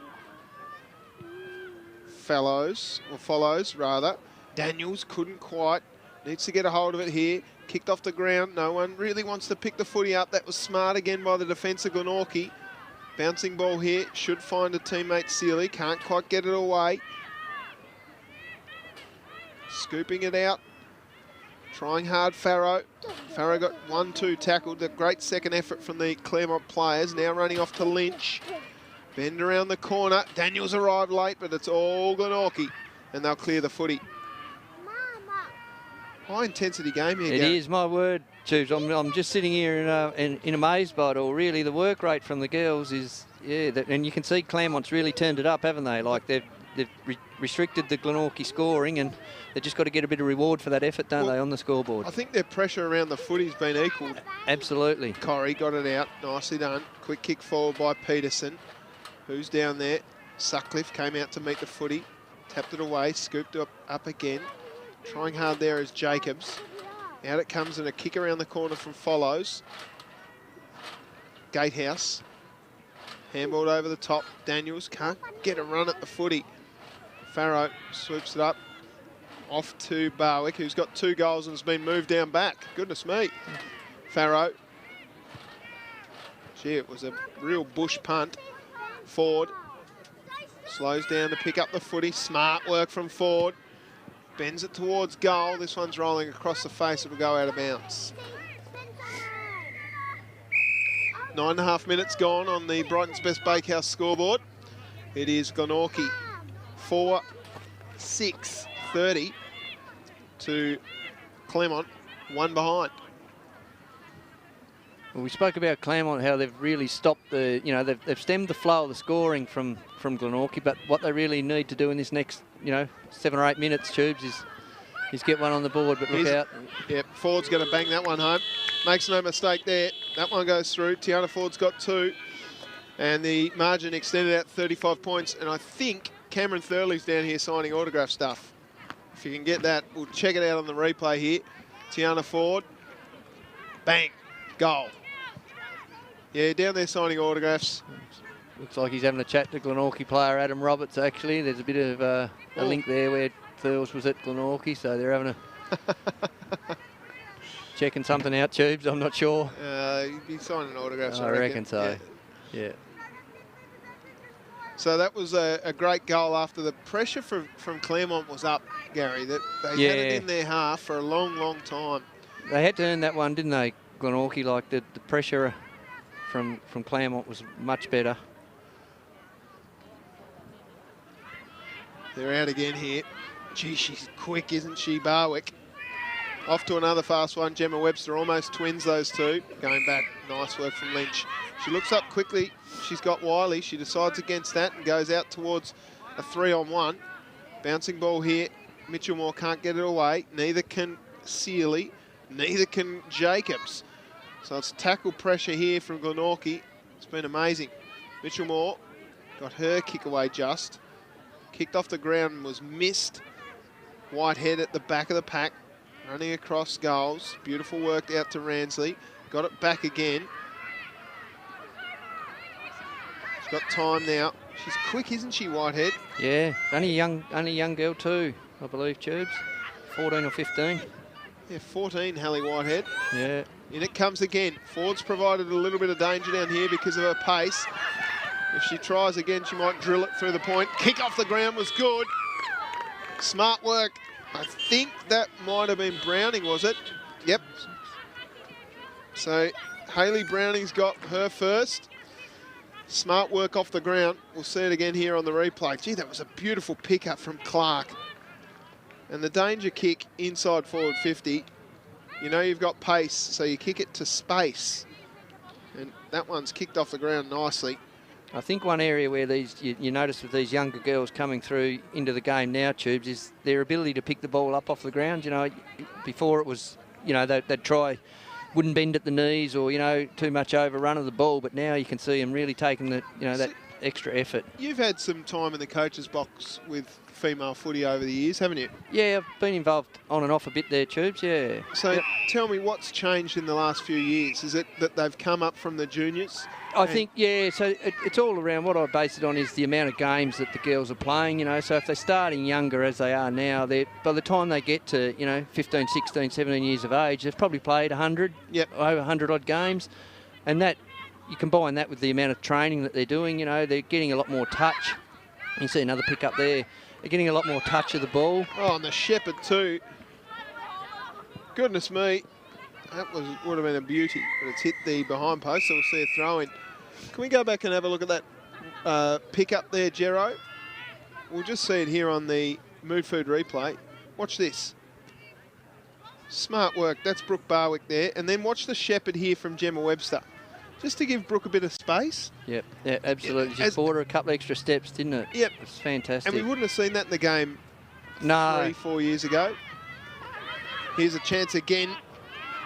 Follows, rather. Daniels couldn't quite. Needs to get a hold of it here. Kicked off the ground. No one really wants to pick the footy up. That was smart again by the defence of Glenorchy. Bouncing ball here. Should find a teammate, Sealy. Can't quite get it away. Scooping it out. Trying hard, Farrow. Farrow got 1-2 tackled. A great second effort from the Claremont players. Now running off to Lynch. Bend around the corner. Daniels arrived late, but it's all Glenorchy. And they'll clear the footy. High intensity game here. It is, my word, Tubes. I'm just sitting here in amazed by it all. Really, the work rate from the girls is, and you can see Claremont's really turned it up, haven't they? Like they've restricted the Glenorchy scoring, and they've just got to get a bit of reward for that effort, don't they, on the scoreboard? I think their pressure around the footy's been equalled. Absolutely. Corrie got it out, nicely done. Quick kick forward by Peterson. Who's down there? Sutcliffe came out to meet the footy, tapped it away, scooped it up again. Trying hard there is Jacobs. Out it comes and a kick around the corner from Follows. Gatehouse. Handballed over the top. Daniels can't get a run at the footy. Farrow swoops it up. Off to Barwick, who's got 2 goals and has been moved down back. Goodness me. Farrow. Gee, it was a real bush punt. Ford. Slows down to pick up the footy. Smart work from Ford. Bends it towards goal. This one's rolling across the face. It'll go out of bounds. 9.5 minutes gone on the Brighton's Best Bakehouse scoreboard. It is Glenorchy 4-6-30 to Claremont, 1 behind. Well, we spoke about Claremont, how they've really stopped the, they've stemmed the flow of the scoring from Glenorchy, but what they really need to do in this next, 7 or 8 minutes, Tubes, is get one on the board, but look out. Yep, Ford's going to bang that one home. Makes no mistake there. That one goes through. Tiana Ford's got 2. And the margin extended out 35 points. And I think Cameron Thurley's down here signing autograph stuff. If you can get that, we'll check it out on the replay here. Tiana Ford. Bang. Goal. Yeah, down there signing autographs. Looks like he's having a chat to Glenorchy player Adam Roberts, actually. There's a bit of a link there where Thurles was at Glenorchy, so they're having a... checking something out, Tubes, I'm not sure. He's signing autographs, I reckon so, yeah. So that was a great goal after the pressure from Claremont was up, Gary. That they had it in their half for a long, long time. They had to earn that one, didn't they, Glenorchy? Like the pressure from Claremont was much better. They're out again here. Gee, she's quick, isn't she, Barwick? Off to another fast one. Gemma Webster almost twins those two. Going back, nice work from Lynch. She looks up quickly. She's got Wiley. She decides against that and goes out towards a 3-on-1. Bouncing ball here. Mitchell Moore can't get it away. Neither can Sealy. Neither can Jacobs. So it's tackle pressure here from Glenorchy. It's been amazing. Mitchell Moore got her kick away just. Kicked off the ground and was missed. Whitehead at the back of the pack. Running across goals. Beautiful work out to Ransley. Got it back again. She's got time now. She's quick, isn't she, Whitehead? Yeah, only a young girl too, I believe, Tubes. 14 or 15. Yeah, 14, Hallie Whitehead. Yeah. In it comes again. Ford's provided a little bit of danger down here because of her pace. If she tries again, she might drill it through the point. Kick off the ground was good. Smart work. I think that might have been Browning, was it? Yep. So Hayley Browning's got her first. Smart work off the ground. We'll see it again here on the replay. Gee, that was a beautiful pickup from Clark. And the danger kick inside forward 50. You know you've got pace, so you kick it to space. And that one's kicked off the ground nicely. I think one area where you notice with these younger girls coming through into the game now, Tubes, is their ability to pick the ball up off the ground. Before it was, they'd try, wouldn't bend at the knees or, too much overrun of the ball. But now you can see them really taking the, that extra effort. You've had some time in the coach's box with female footy over the years, haven't you? Yeah, I've been involved on and off a bit there, Tubes, yeah. So tell me, what's changed in the last few years? Is it that they've come up from the juniors? I think, yeah, so it's all around. What I base it on is the amount of games that the girls are playing, so if they're starting younger as they are now, by the time they get to, 15, 16, 17 years of age, they've probably played 100, over 100 odd games. And that, you combine that with the amount of training that they're doing, they're getting a lot more touch. You see another pick up there. They're getting a lot more touch of the ball. Oh, and the Shepherd too. Goodness me. That would have been a beauty, but it's hit the behind post, so we'll see a throw in. Can we go back and have a look at that pick up there, Gero? We'll just see it here on the Mood Food replay. Watch this. Smart work. That's Brooke Barwick there. And then watch the Shepherd here from Gemma Webster. Just to give Brooke a bit of space. Yep, yeah, absolutely. Just bought her a couple extra steps, didn't it? Yep. It's fantastic. And we wouldn't have seen that in the game 3-4 years ago. Here's a chance again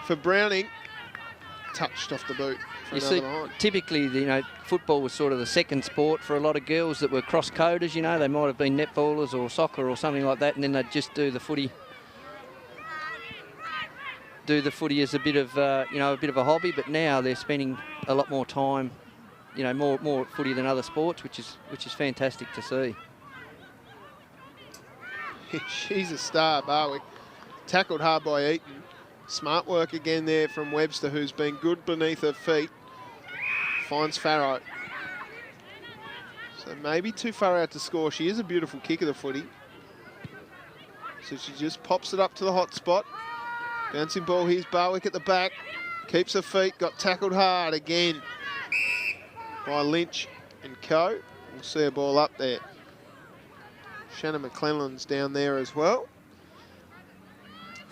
for Browning. Touched off the boot. You see, typically, football was sort of the second sport for a lot of girls that were cross-coders, They might have been netballers or soccer or something like that, and then they'd just do the footy. As a bit of, a bit of a hobby, but now they're spending a lot more time, more footy than other sports, which is fantastic to see. She's a star, Barwick. Tackled hard by Eaton. Smart work again there from Webster, who's been good beneath her feet. Finds Farrow. So maybe too far out to score. She is a beautiful kick of the footy. So she just pops it up to the hot spot. Bouncing ball, here's Barwick at the back. Keeps her feet, got tackled hard again by Lynch and co. We'll see a ball up there. Shannon McClellan's down there as well.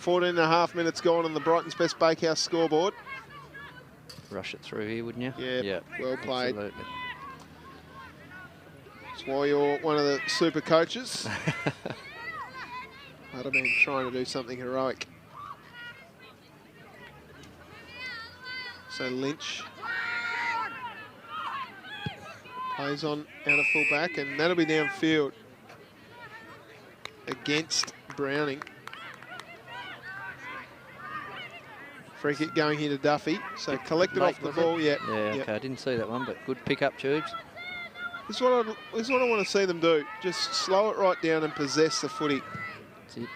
14.5 minutes gone on the Brighton's Best Bakehouse scoreboard. Rush it through here, wouldn't you? Yeah, well played. Absolutely. That's why you're one of the super coaches. I'd have been trying to do something heroic. So Lynch plays on out of full back, and that'll be downfield against Browning. Free kick going here to Duffy. So collected off the ball. Yeah. Yeah, okay, I didn't see that one, but good pick up, Tubes. This is what I want to see them do. Just slow it right down and possess the footy. That's it.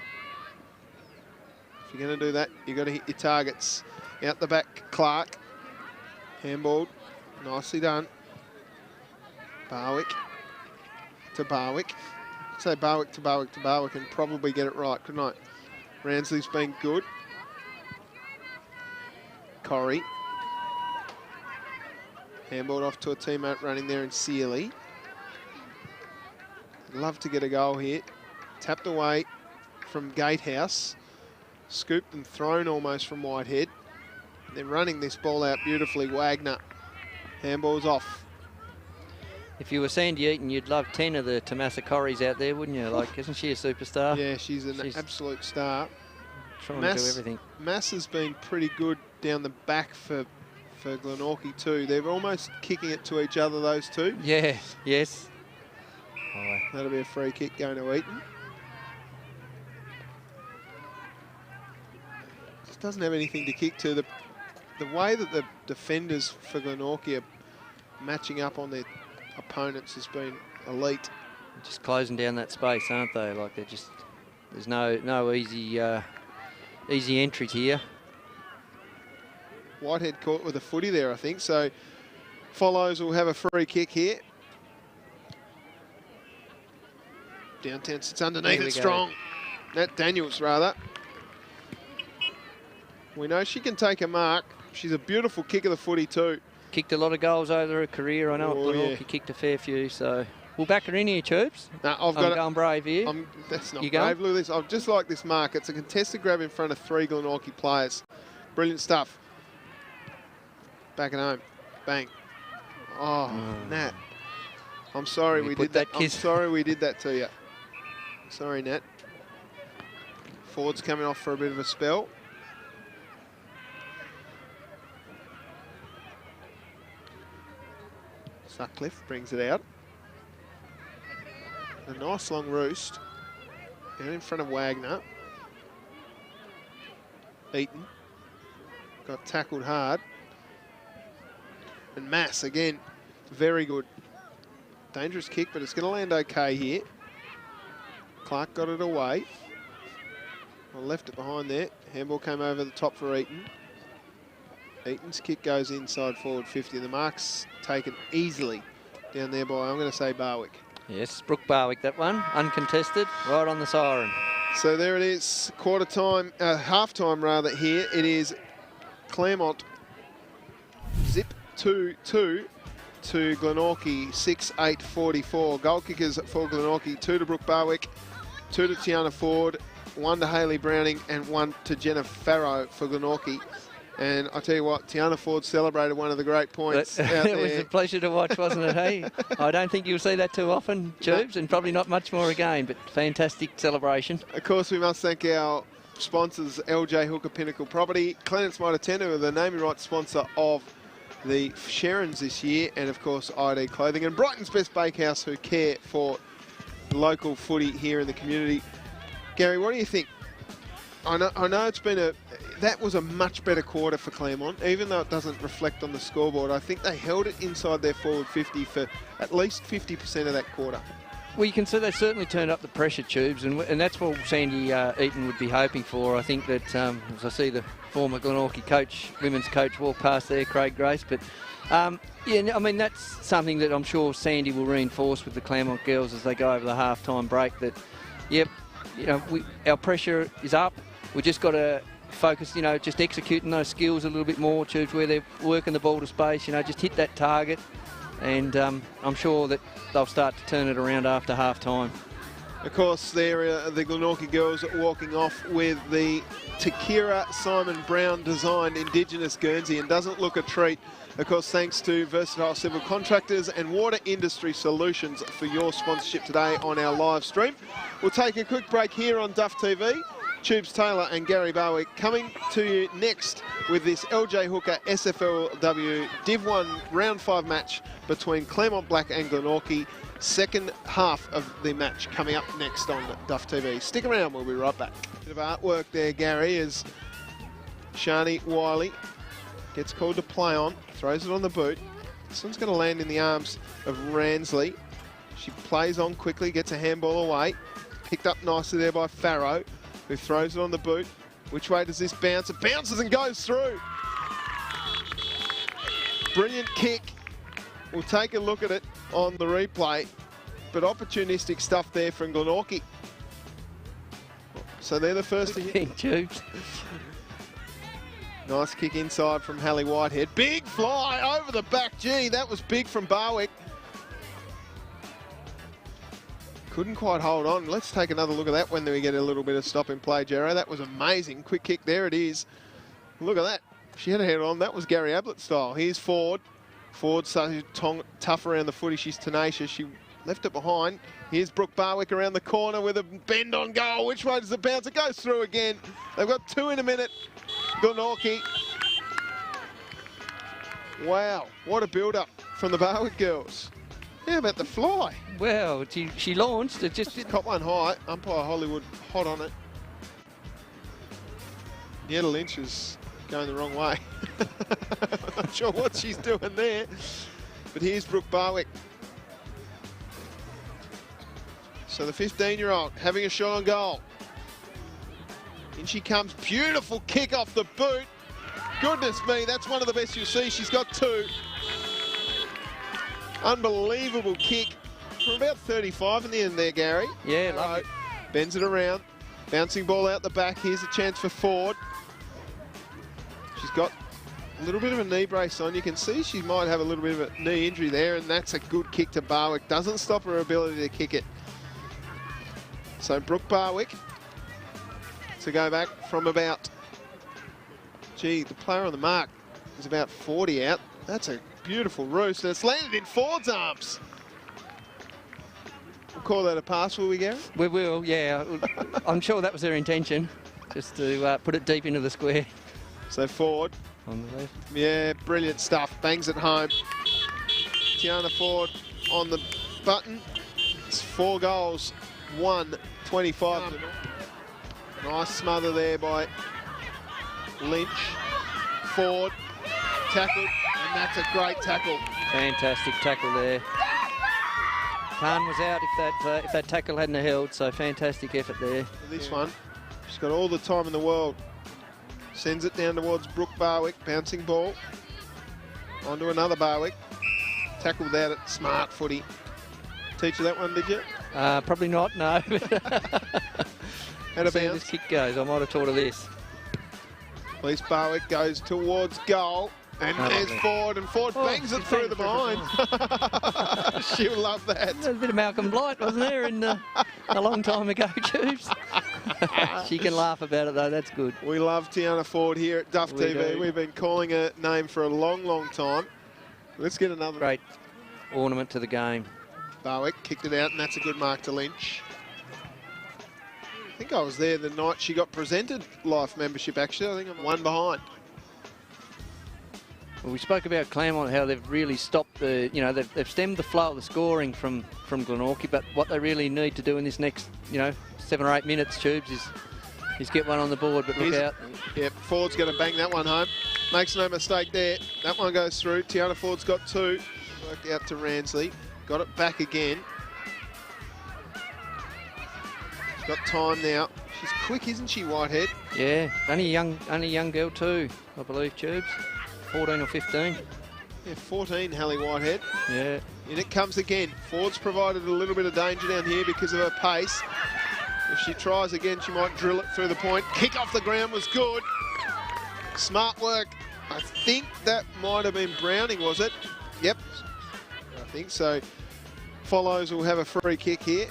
If you're going to do that, you've got to hit your targets. Out the back, Clark. Handballed. Nicely done. Barwick to Barwick. I'd say Barwick to Barwick to Barwick and probably get it right, couldn't I? Ransley's been good. Corrie. Handballed off to a teammate running there in Sealy. Love to get a goal here. Tapped away from Gatehouse. Scooped and thrown almost from Whitehead. They're running this ball out beautifully. Wagner. Handball's off. If you were Sandy Eaton, you'd love 10 of the Tomasa Corries out there, wouldn't you? Like, isn't she a superstar? Yeah, she's an absolute star. Trying to do everything. Mass has been pretty good down the back for Glenorchy too. They're almost kicking it to each other, those two. Yeah, yes. Oh. That'll be a free kick going to Eaton. Just doesn't have anything to kick to. The way that the defenders for Glenorchy are matching up on their opponents has been elite. Just closing down that space, aren't they? Like they're just, there's no easy entries here. Whitehead caught with a footy there, I think. So Follows will have a free kick here. Downtown sits underneath it strong. Nat Daniels, rather. We know she can take a mark. She's a beautiful kick of the footy too. Kicked a lot of goals over her career. I know Glenorchy kicked a fair few, so we'll back her in here, Tubes. No, I'm going brave here. That's not brave. Look at this. I've just like this mark. It's a contested grab in front of 3 Glenorchy players. Brilliant stuff. Back at home. Bang. Oh, Nat. I'm sorry we did that. I'm sorry we did that to you. Sorry, Nat. Ford's coming off for a bit of a spell. Sutcliffe brings it out. A nice long roost. Down in front of Wagner. Eaton. Got tackled hard. And Mass, again, very good. Dangerous kick, but it's going to land okay here. Clark got it away. Well, left it behind there. Handball came over the top for Eaton. Eaton's kick goes inside forward 50. The mark's taken easily down there by, I'm going to say, Barwick. Yes, Brooke Barwick, that one. Uncontested, right on the siren. So there it is, quarter time, half-time rather here. It is Claremont zip 2-2 to Glenorchy, 6-8-44. Goal kickers for Glenorchy, 2 to Brooke Barwick, 2 to Tiana Ford, 1 to Hayley Browning, and 1 to Jenna Farrow for Glenorchy. And I tell you what, Tiana Ford celebrated one of the great points out there. It was a pleasure to watch, wasn't it, hey? I don't think you'll see that too often, Tubes, and probably not much more again, but fantastic celebration. Of course, we must thank our sponsors, LJ Hooker Pinnacle Property, Clarence Mitre, who are the naming rights sponsor of the Sharons this year, and of course ID Clothing, and Brighton's Best Bakehouse, who care for local footy here in the community. Gary, what do you think? I know it's been that was a much better quarter for Claremont, even though it doesn't reflect on the scoreboard. I think they held it inside their forward 50 for at least 50% of that quarter. Well, you can see they certainly turned up the pressure, Tubes, and that's what Sandy Eaton would be hoping for. I think that, as I see the former Glenorchy coach, women's coach, walk past there, Craig Grace, but yeah, I mean, that's something that I'm sure Sandy will reinforce with the Claremont girls as they go over the half-time break, that, yep, you know, our pressure is up. We just got to focus, you know, just executing those skills a little bit more, Tubes, where they're working the ball to space, you know, just hit that target, and I'm sure that they'll start to turn it around after half-time. Of course, there the Glenorchy girls walking off with the Takira Simon Brown designed Indigenous Guernsey, and doesn't look a treat. Of course, thanks to Versatile Civil Contractors and Water Industry Solutions for your sponsorship today on our live stream. We'll take a quick break here on Duff TV. Tubes Taylor and Gary Barwick coming to you next with this LJ Hooker SFLW Div 1 Round 5 match between Claremont Black and Glenorchy. Second half of the match coming up next on Duff TV. Stick around, we'll be right back. Bit of artwork there, Gary, as Shani Wiley gets called to play on, throws it on the boot. This one's going to land in the arms of Ransley. She plays on quickly, gets a handball away. Picked up nicely there by Farrow, who throws it on the boot. Which way does this bounce? It bounces and goes through. Brilliant kick. We'll take a look at it on the replay, but opportunistic stuff there from Glenorchy. So they're the first to hit. Tubes. Nice kick inside from Hallie Whitehead. Big fly over the back. Gee, that was big from Barwick. Couldn't quite hold on. Let's take another look at that when we get a little bit of stop in play, Jero. That was amazing. Quick kick, there it is. Look at that. She had a head on. That was Gary Ablett style. Here's Ford. Ford's so tough around the footy. She's tenacious. She left it behind. Here's Brooke Barwick around the corner with a bend on goal. Which way does it bounce? It goes through again. They've got 2 in a minute. Glenorchy. Wow, what a build-up from the Barwick girls. How about the fly? Well, she launched. It just caught one high. Umpire Hollywood hot on it. Netta Lynch is going the wrong way. I'm not sure what she's doing there. But here's Brooke Barwick. So the 15-year-old having a shot on goal. In she comes. Beautiful kick off the boot. Goodness me, that's one of the best you'll see. She's got 2. Unbelievable kick from about 35 in the end there, Gary. Yeah, love it. Bends it around. Bouncing ball out the back. Here's a chance for Ford. She's got a little bit of a knee brace on. You can see she might have a little bit of a knee injury there, and that's a good kick to Barwick. Doesn't stop her ability to kick it. So Brooke Barwick to go back from about, gee, the player on the mark is about 40 out. That's a beautiful roost, and it's landed in Ford's arms. We'll call that a pass, will we, Gary? We will, yeah. I'm sure that was their intention, just to put it deep into the square. So Ford. On the left. Yeah, brilliant stuff. Bangs it home. Tiana Ford on the button. It's 4 goals, 1-25. Nice smother there by Lynch. Ford tackled, and that's a great tackle. Fantastic tackle there. Khan was out if that tackle hadn't held, so fantastic effort there. This one, she's got all the time in the world. Sends it down towards Brooke Barwick, bouncing ball. Onto another Barwick. Tackled that at smart footy. Teach you that one, did you? Probably not, no. Had a See how bounce. this kick goes, I might have taught her this. At least Barwick goes towards goal. And there's Ford, and Ford bangs it through the behind. She'll love that. There's a bit of Malcolm Blight, wasn't there, a long time ago, Tubes? She can laugh about it, though. That's good. We love Tiana Ford here at Duff TV. do. We've been calling her name for a long, long time. Let's get another. Great ornament to the game. Barwick kicked it out, and that's a good mark to Lynch. I think I was there the night she got presented Life membership, actually. I think I'm 1 behind. Well, we spoke about Claremont, how they've really stopped the, they've stemmed the flow of the scoring from Glenorchy, but what they really need to do in this next, 7 or 8 minutes, Tubes, is get one on the board, but look out. Yep, Ford's going to bang that one home. Makes no mistake there. That one goes through. Tiana Ford's got 2. Worked out to Ransley. Got it back again. She's got time now. She's quick, isn't she, Whitehead? Yeah, only a young girl too, I believe, Tubes. 14 or 15. Yeah, 14, Hallie Whitehead. Yeah. In it comes again. Ford's provided a little bit of danger down here because of her pace. If she tries again, she might drill it through the point. Kick off the ground was good. Smart work. I think that might have been Browning, was it? Yep. think. So Follows will have a free kick here.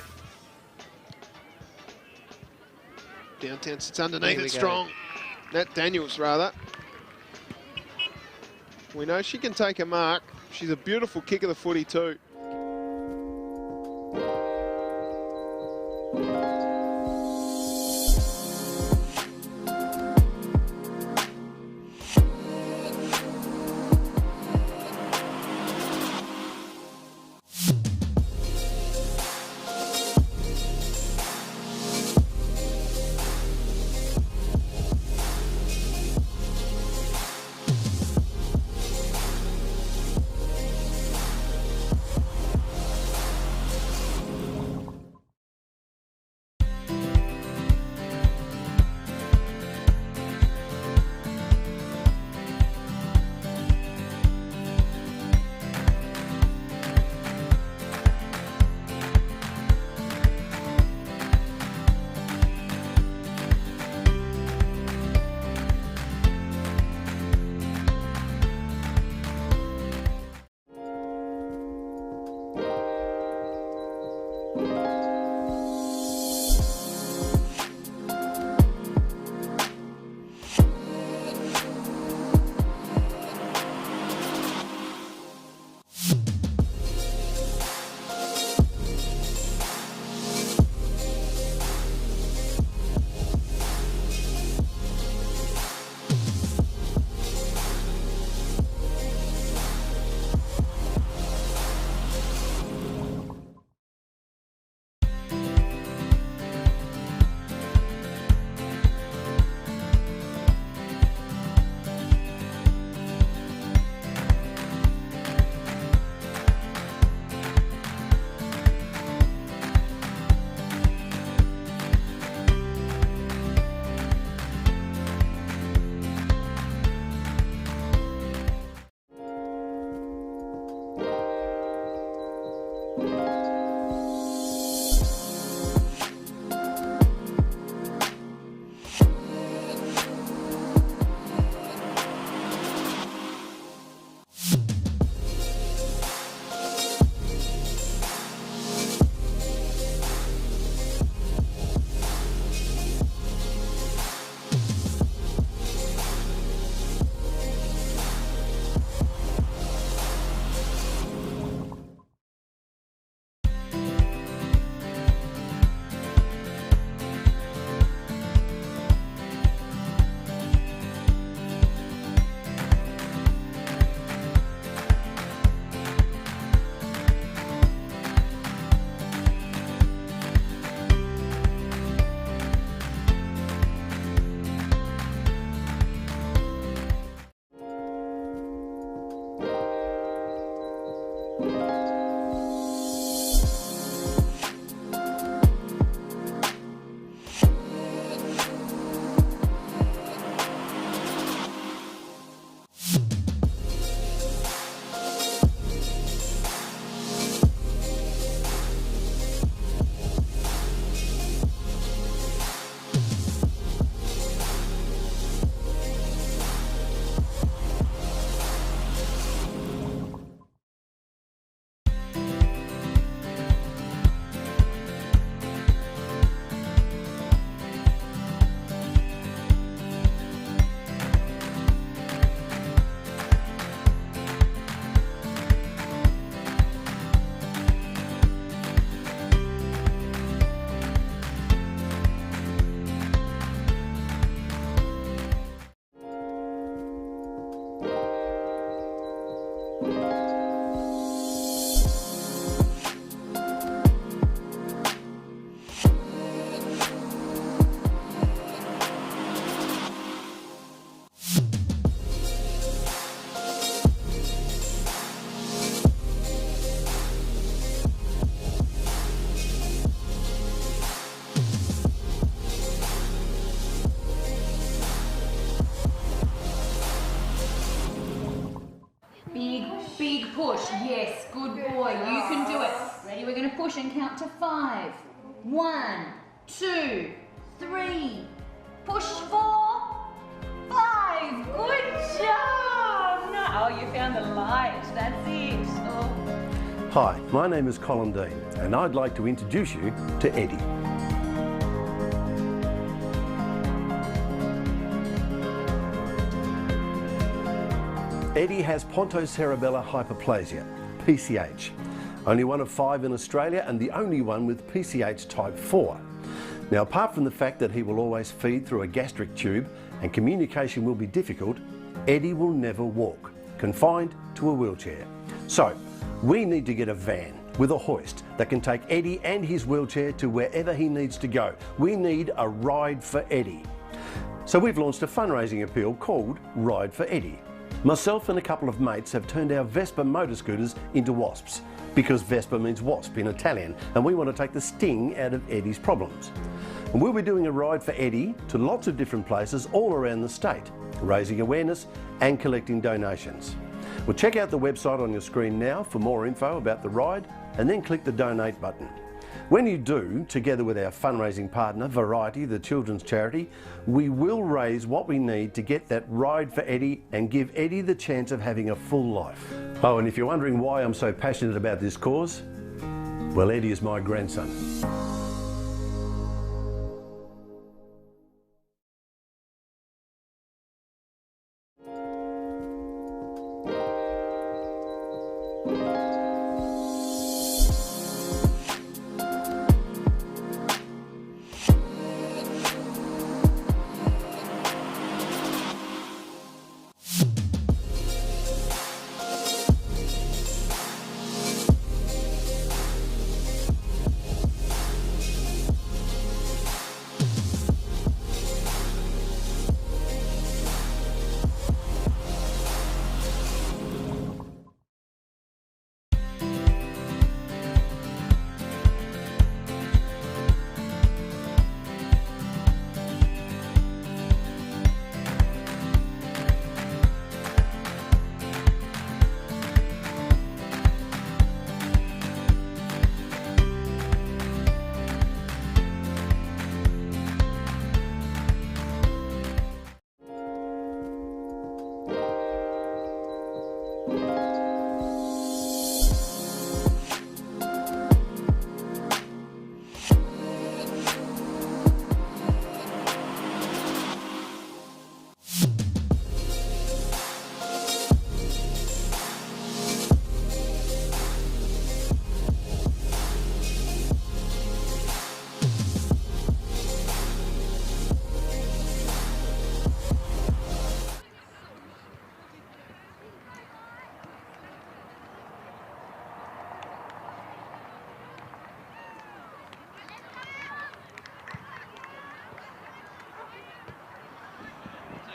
Downtown sits underneath it strong. Nat Daniels, rather. We know she can take a mark. She's a beautiful kick of the footy too. Big push. Yes, good boy. You can do it. Ready? We're going to push and count to 5. 1, 2, 3. Push 4, 5. Good job. No. Oh, you found the light. That's it. Oh. Hi, my name is Colin Dean, and I'd like to introduce you to Eddie. Eddie has pontocerebellar hyperplasia, PCH. Only one of 5 in Australia and the only one with PCH type 4. Now, apart from the fact that he will always feed through a gastric tube and communication will be difficult, Eddie will never walk, confined to a wheelchair. So, we need to get a van with a hoist that can take Eddie and his wheelchair to wherever he needs to go. We need a Ride for Eddie. So we've launched a fundraising appeal called Ride for Eddie. Myself and a couple of mates have turned our Vespa motor scooters into wasps, because Vespa means wasp in Italian, and we want to take the sting out of Eddie's problems. And we'll be doing a Ride for Eddie to lots of different places all around the state, raising awareness and collecting donations. Well, check out the website on your screen now for more info about the ride, and then click the donate button. When you do, together with our fundraising partner, Variety, the children's charity, we will raise what we need to get that Ride for Eddie and give Eddie the chance of having a full life. Oh, and if you're wondering why I'm so passionate about this cause, well, Eddie is my grandson.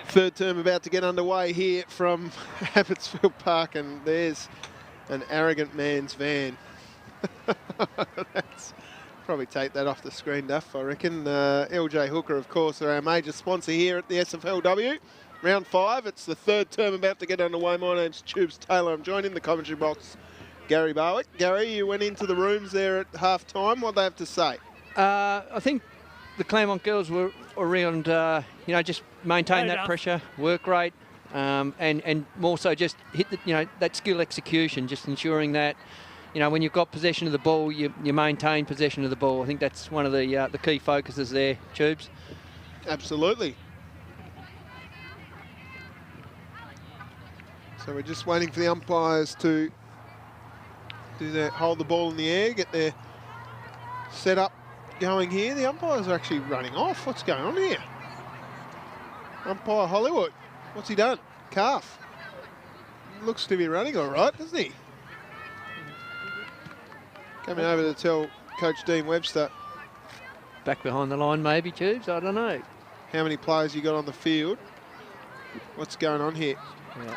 Third term about to get underway here from Abbotsfield Park, and there's an arrogant man's van. That's probably take that off the screen, Duff, I reckon. LJ Hooker, of course, are our major sponsor here at the SFLW. Round 5, it's the third term about to get underway. My name's Tubes Taylor. I'm joined in the commentary box, Gary Barwick. Gary, you went into the rooms there at half-time. What they have to say? I think the Claremont girls were around, just maintain that pressure, work rate, and more so just hit the, that skill execution, just ensuring that, when you've got possession of the ball, you maintain possession of the ball. I think that's one of the key focuses there, Tubes. Absolutely. So we're just waiting for the umpires to do their hold the ball in the air, get their setup going here. The umpires are actually running off. What's going on here? Umpire Hollywood. What's he done? Calf. Looks to be running all right, doesn't he? Coming over to tell Coach Dean Webster. Back behind the line maybe, Tubes, I don't know. How many players you got on the field? What's going on here? Yeah.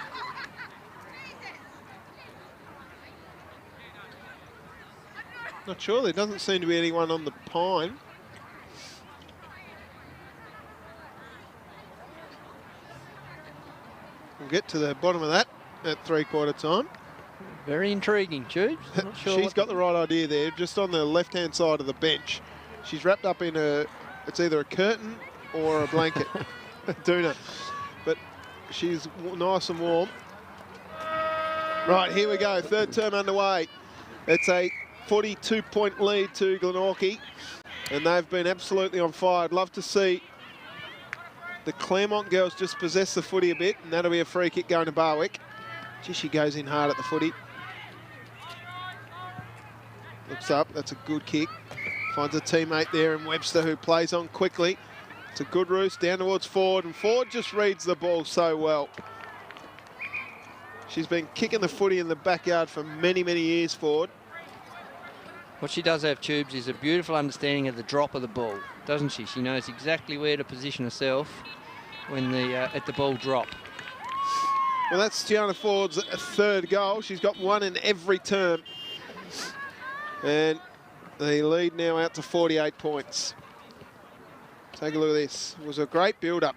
Not sure. There doesn't seem to be anyone on the pine. We'll get to the bottom of that at three-quarter time. Very intriguing, Tubes. Not sure. She's got the right idea there, just on the left-hand side of the bench. She's wrapped up in it's either a curtain or a blanket, doona. But she's nice and warm. Right, here we go. Third term underway. It's a 42-point lead to Glenorchy, and they've been absolutely on fire. I'd love to see the Claremont girls just possess the footy a bit, and that'll be a free kick going to Barwick. Gee, she goes in hard at the footy. Looks up, that's a good kick. Finds a teammate there in Webster, who plays on quickly. It's a good roost down towards Ford, and Ford just reads the ball so well. She's been kicking the footy in the backyard for many, many years, Ford. What she does have, Tubes, is a beautiful understanding of the drop of the ball, doesn't she? She knows exactly where to position herself when at the ball drop. Well, that's Gianna Ford's third goal. She's got one in every term. And the lead now out to 48 points. Take a look at this. It was a great build-up.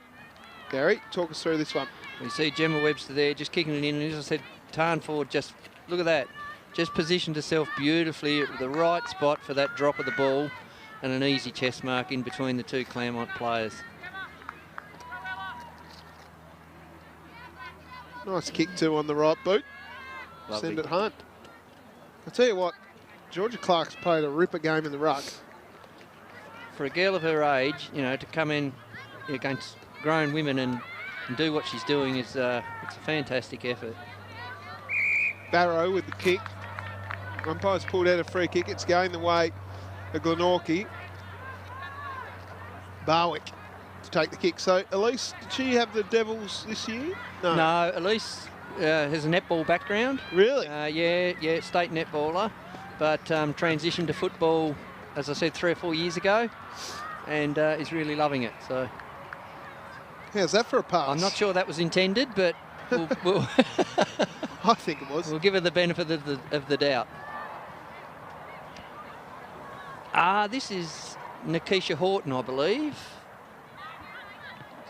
Gary, talk us through this one. We see Gemma Webster there just kicking it in, and as I said, Tarn Ford, just look at that. Just positioned herself beautifully at the right spot for that drop of the ball, and an easy chest mark in between the two Claremont players. Nice kick too on the right boot. Lovely. Send it home. I'll tell you what, Georgia Clark's played a ripper game in the ruck. For a girl of her age, you know, to come in against grown women and do what she's doing is it's a fantastic effort. Barrow with the kick. Umpire's pulled out a free kick. It's going the way of Glenorchy. Barwick to take the kick. So, Elise, did she have the Devils this year? No. No, Elise has a netball background. Really? Yeah, state netballer, but transitioned to football, as I said, 3 or 4 years ago, and is really loving it. So, how's that for a pass? I'm not sure that was intended, but we'll I think it was. We'll give her the benefit of the doubt. This is Nikisha Horton, I believe.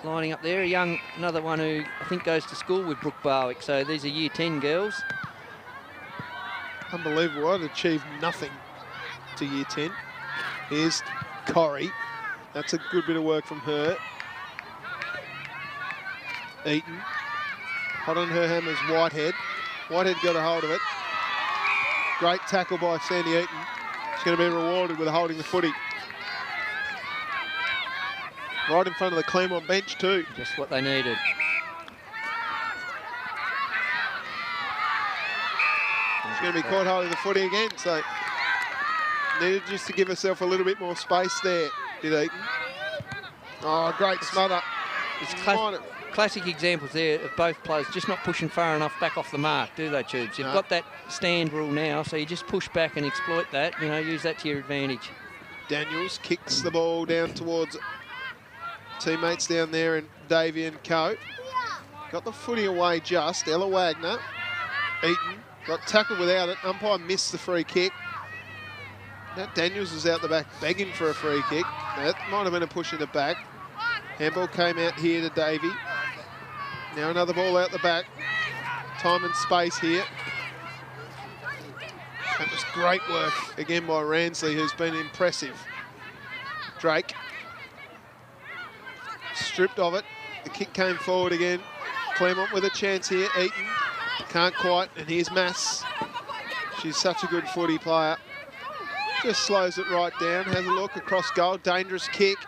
Lining up there, another one who I think goes to school with Brooke Barwick. So these are Year 10 girls. Unbelievable. I'd achieved nothing to Year 10. Here's Corrie. That's a good bit of work from her. Eaton. Hot on her hammers, Whitehead. Whitehead got a hold of it. Great tackle by Sandy Eaton. She's going to be rewarded with holding the footy. Right in front of the Claremont bench too. Just what they needed. She's going to be caught holding the footy again, so needed just to give herself a little bit more space there, did Eaton. Oh, great smother. It's classic examples there of both players just not pushing far enough back off the mark, do they, Tubes? You've got that stand rule now, so you just push back and exploit that, you know, use that to your advantage. Daniels kicks the ball down towards teammates down there in Davey and Co. Got the footy away just. Ella Wagner. Eaton got tackled without it. Umpire missed the free kick. Now Daniels was out the back begging for a free kick. That might have been a push in the back. Handball came out here to Davey. Now another ball out the back. Time and space here. That was great work again by Ransley, who's been impressive. Drake. Stripped of it. The kick came forward again. Claremont with a chance here. Eaton can't quite. And here's Mass. She's such a good footy player. Just slows it right down. Has a look across goal. Dangerous kick.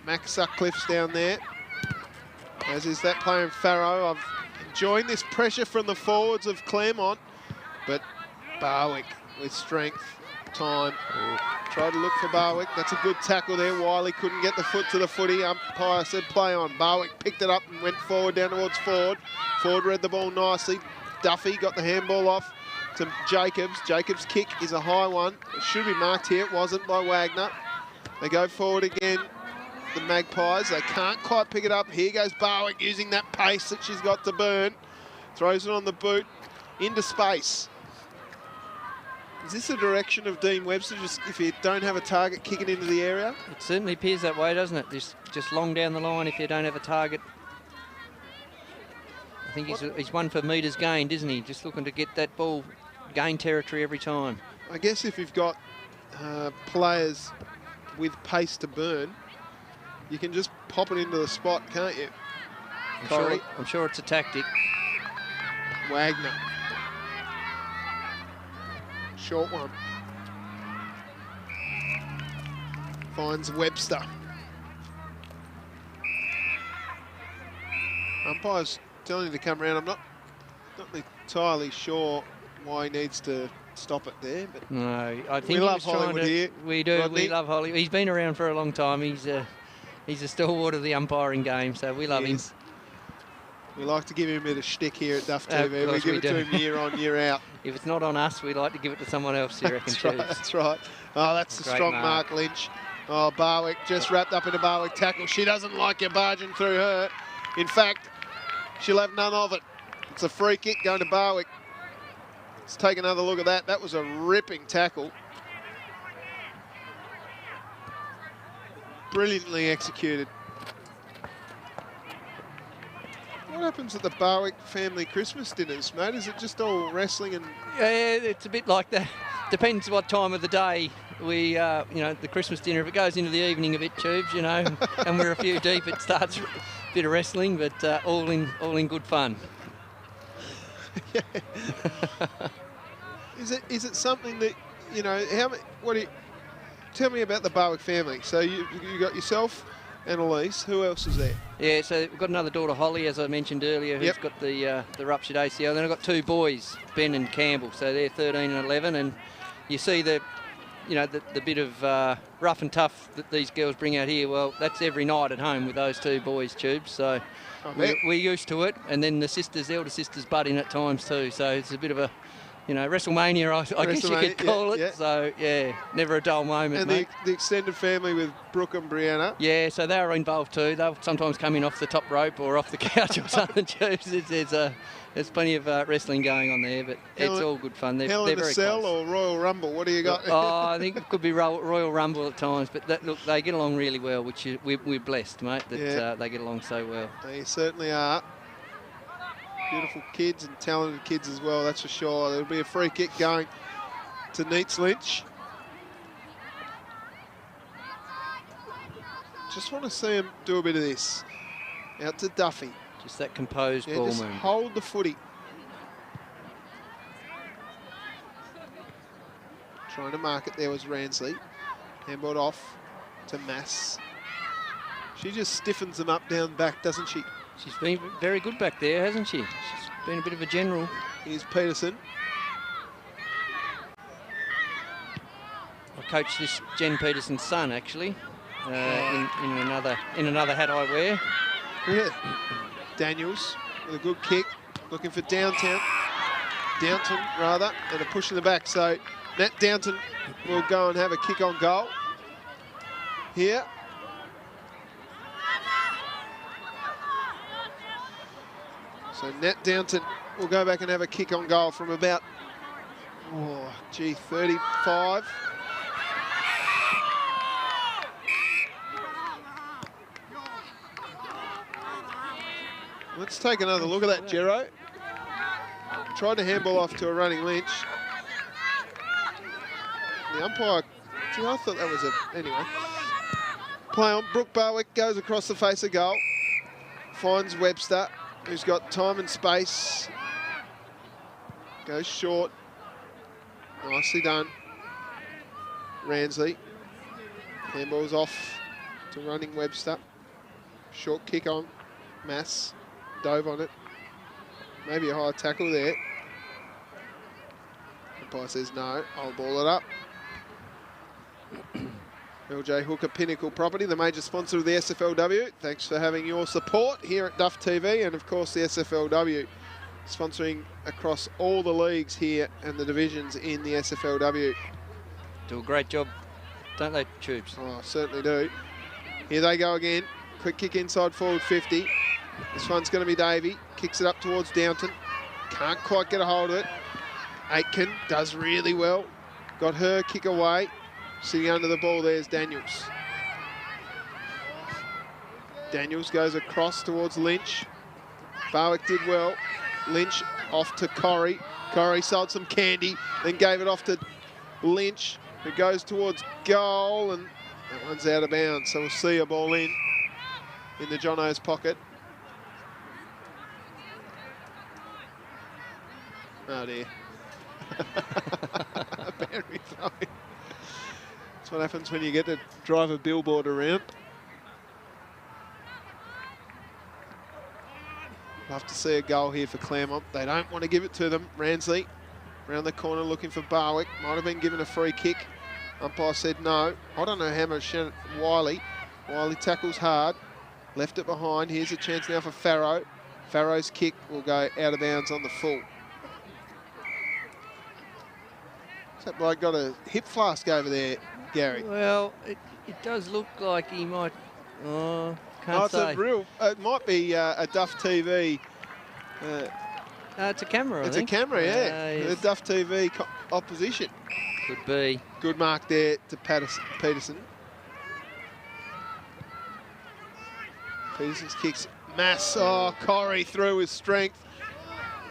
Max Sutcliffe's down there. As is that player in Farrow. I'm enjoying this pressure from the forwards of Claremont. But Barwick with strength. Time. Tried to look for Barwick. That's a good tackle there. Wiley couldn't get the foot to the footy. Umpire said play on. Barwick picked it up and went forward down towards Ford. Ford read the ball nicely. Duffy got the handball off to Jacobs. Jacobs' kick is a high one. It should be marked here. It wasn't by Wagner. They go forward again. The Magpies. They can't quite pick it up. Here goes Barwick using that pace that she's got to burn. Throws it on the boot into space. Is this the direction of Dean Webster, just if you don't have a target, kick it into the area? It certainly appears that way, doesn't it? Just long down the line if you don't have a target. I think he's one for metres gained, isn't he? Just looking to get that ball, gain territory every time. I guess if you've got players with pace to burn, you can just pop it into the spot, can't you? I'm sure it's a tactic. Wagner. short one. Finds Webster. Umpire's telling him to come around. I'm not entirely sure why he needs to stop it there, but no, I think we love Hollywood here. We do. Rodney. We love Hollywood. He's been around for a long time. He's a stalwart of the umpiring game, so we love him. We like to give him a bit of shtick here at Duff TV. We give it to him year on, year out. If it's not on us, we like to give it to someone else, you reckon, That's right, that's right. Oh, that's a strong mark, Lynch. Oh, Barwick just wrapped up in a Barwick tackle. She doesn't like you barging through her. In fact, she'll have none of it. It's a free kick going to Barwick. Let's take another look at that. That was a ripping tackle. Brilliantly executed. What happens at the Barwick family Christmas dinners, mate? Is it just all wrestling and... Yeah, it's a bit like that. Depends what time of the day we, you know, the Christmas dinner. If it goes into the evening a bit, Tubes, you know, and we're a few deep, it starts a bit of wrestling, but all in good fun. Yeah. Is it something that, you know, tell me about the Barwick family. So you got yourself and Elise. Who else is there? Yeah, so we've got another daughter, Holly, as I mentioned earlier, who's got the ruptured ACL. Then I've got two boys, Ben and Campbell. So they're 13 and 11, and you see the bit of rough and tough that these girls bring out here. Well, that's every night at home with those two boys, Tubes. So we're used to it. And then the elder sisters butt in at times too. So it's a bit of a, you know, WrestleMania, I guess you could call it. Yeah. So, yeah, never a dull moment, and mate. the extended family with Brooke and Brianna. Yeah, so they were involved too. They'll sometimes come in off the top rope or off the couch or something. There's plenty of wrestling going on there, but it's all good fun. They're Hell in very a Cell close. or Royal Rumble? What do you got? Oh, I think it could be Royal Rumble at times, but look, they get along really well, which we're blessed, mate, that they get along so well. They certainly are. Beautiful kids and talented kids as well, that's for sure. There'll be a free kick going to Neats Lynch. Just want to see him do a bit of this. Out to Duffy. Just that composed ball just movement. Hold the footy. Trying to mark it there was Ransley. Handballed off to Mass. She just stiffens them up down back, doesn't she? She's been very good back there, hasn't she? She's been a bit of a general. Here's Peterson. I coached this Jen Peterson's son, actually, in another hat I wear. Yeah. Daniels with a good kick, looking for Downton, rather, and a push in the back. So Nat Downton will go and have a kick on goal here. So Nat Downton will go back and have a kick on goal from about, 35. Let's take another look at that, Gero. Tried to handball off to a running Lynch. The umpire, I thought that was anyway. Play on, Brooke Barwick goes across the face of goal. Finds Webster, who's got time and space. Goes short. Nicely done. Ransley. Handballs off to running Webster. Short kick on. Mass. Dove on it. Maybe a high tackle there. Umpire says no. I'll ball it up. LJ Hooker Pinnacle Property, the major sponsor of the SFLW. Thanks for having your support here at Duff TV, and of course the SFLW sponsoring across all the leagues here and the divisions in the SFLW. Do a great job, don't they, Tubes? Oh, certainly do. Here they go again. Quick kick inside forward 50. This one's going to be Davey. Kicks it up towards Downton. Can't quite get a hold of it. Aitken does really well. Got her kick away. Sitting under the ball, there's Daniels. Daniels goes across towards Lynch. Barwick did well. Lynch off to Corrie. Corrie sold some candy, then gave it off to Lynch, who goes towards goal, and that one's out of bounds. So we'll see a ball in the Jono's pocket. Oh dear. boundary throwing. That's what happens when you get to drive a billboard around. Love to see a goal here for Claremont. They don't want to give it to them. Ransley around the corner looking for Barwick. Might have been given a free kick. Umpire said no. I don't know how much. Wiley. Wiley tackles hard. Left it behind. Here's a chance now for Farrow. Farrow's kick will go out of bounds on the full. That bloke got a hip flask over there, Gary. Well, it does look like he might. Oh, can't it's say. a real. It might be a Duff TV. It's a camera, I it's think. A camera, yeah. Yes. The Duff TV opposition. Could be. Good mark there to Peterson. Peterson's kicks. Mass, Corrie through with strength.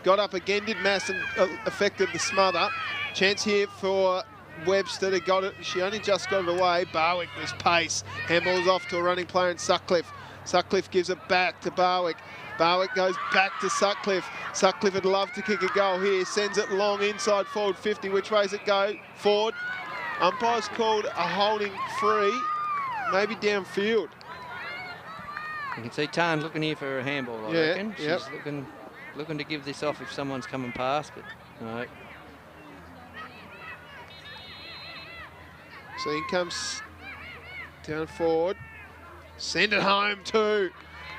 Got up again, did Mass and affected the smother. Chance here for Webster to got it. She only just got it away. Barwick was pace. Handball's off to a running player in Sutcliffe. Sutcliffe gives it back to Barwick. Barwick goes back to Sutcliffe. Sutcliffe would love to kick a goal here. Sends it long inside forward 50. Which way does it go? Forward. Umpire's called a holding free. Maybe downfield. You can see Tarn looking here for a handball, I reckon. She's looking to give this off if someone's coming past, but no. So in comes down forward. Send it home too.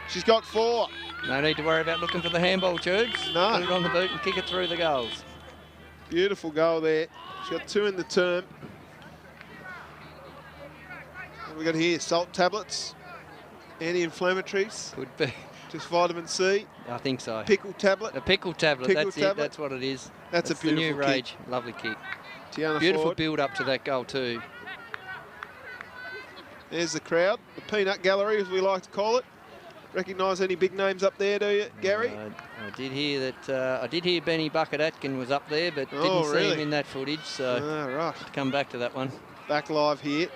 She's got 4. No need to worry about looking for the handball, Tubes. No. Put it on the boot and kick it through the goals. Beautiful goal there. She's got 2 in the term. What we got here? Salt tablets, anti-inflammatories. Could be. Just vitamin C. I think so. Pickle tablet. A pickle tablet. Pickle That's tablet. it. That's what it is. That's a beautiful the new kick. rage. Lovely kick. Tiana Beautiful forward. build up to that goal too. There's the crowd, the peanut gallery as we like to call it. Recognise any big names up there, do you, Gary? I did hear that. I did hear Benny Bucket Atkin was up there, but didn't see him in that footage. So right. to come back to that one. Back live here.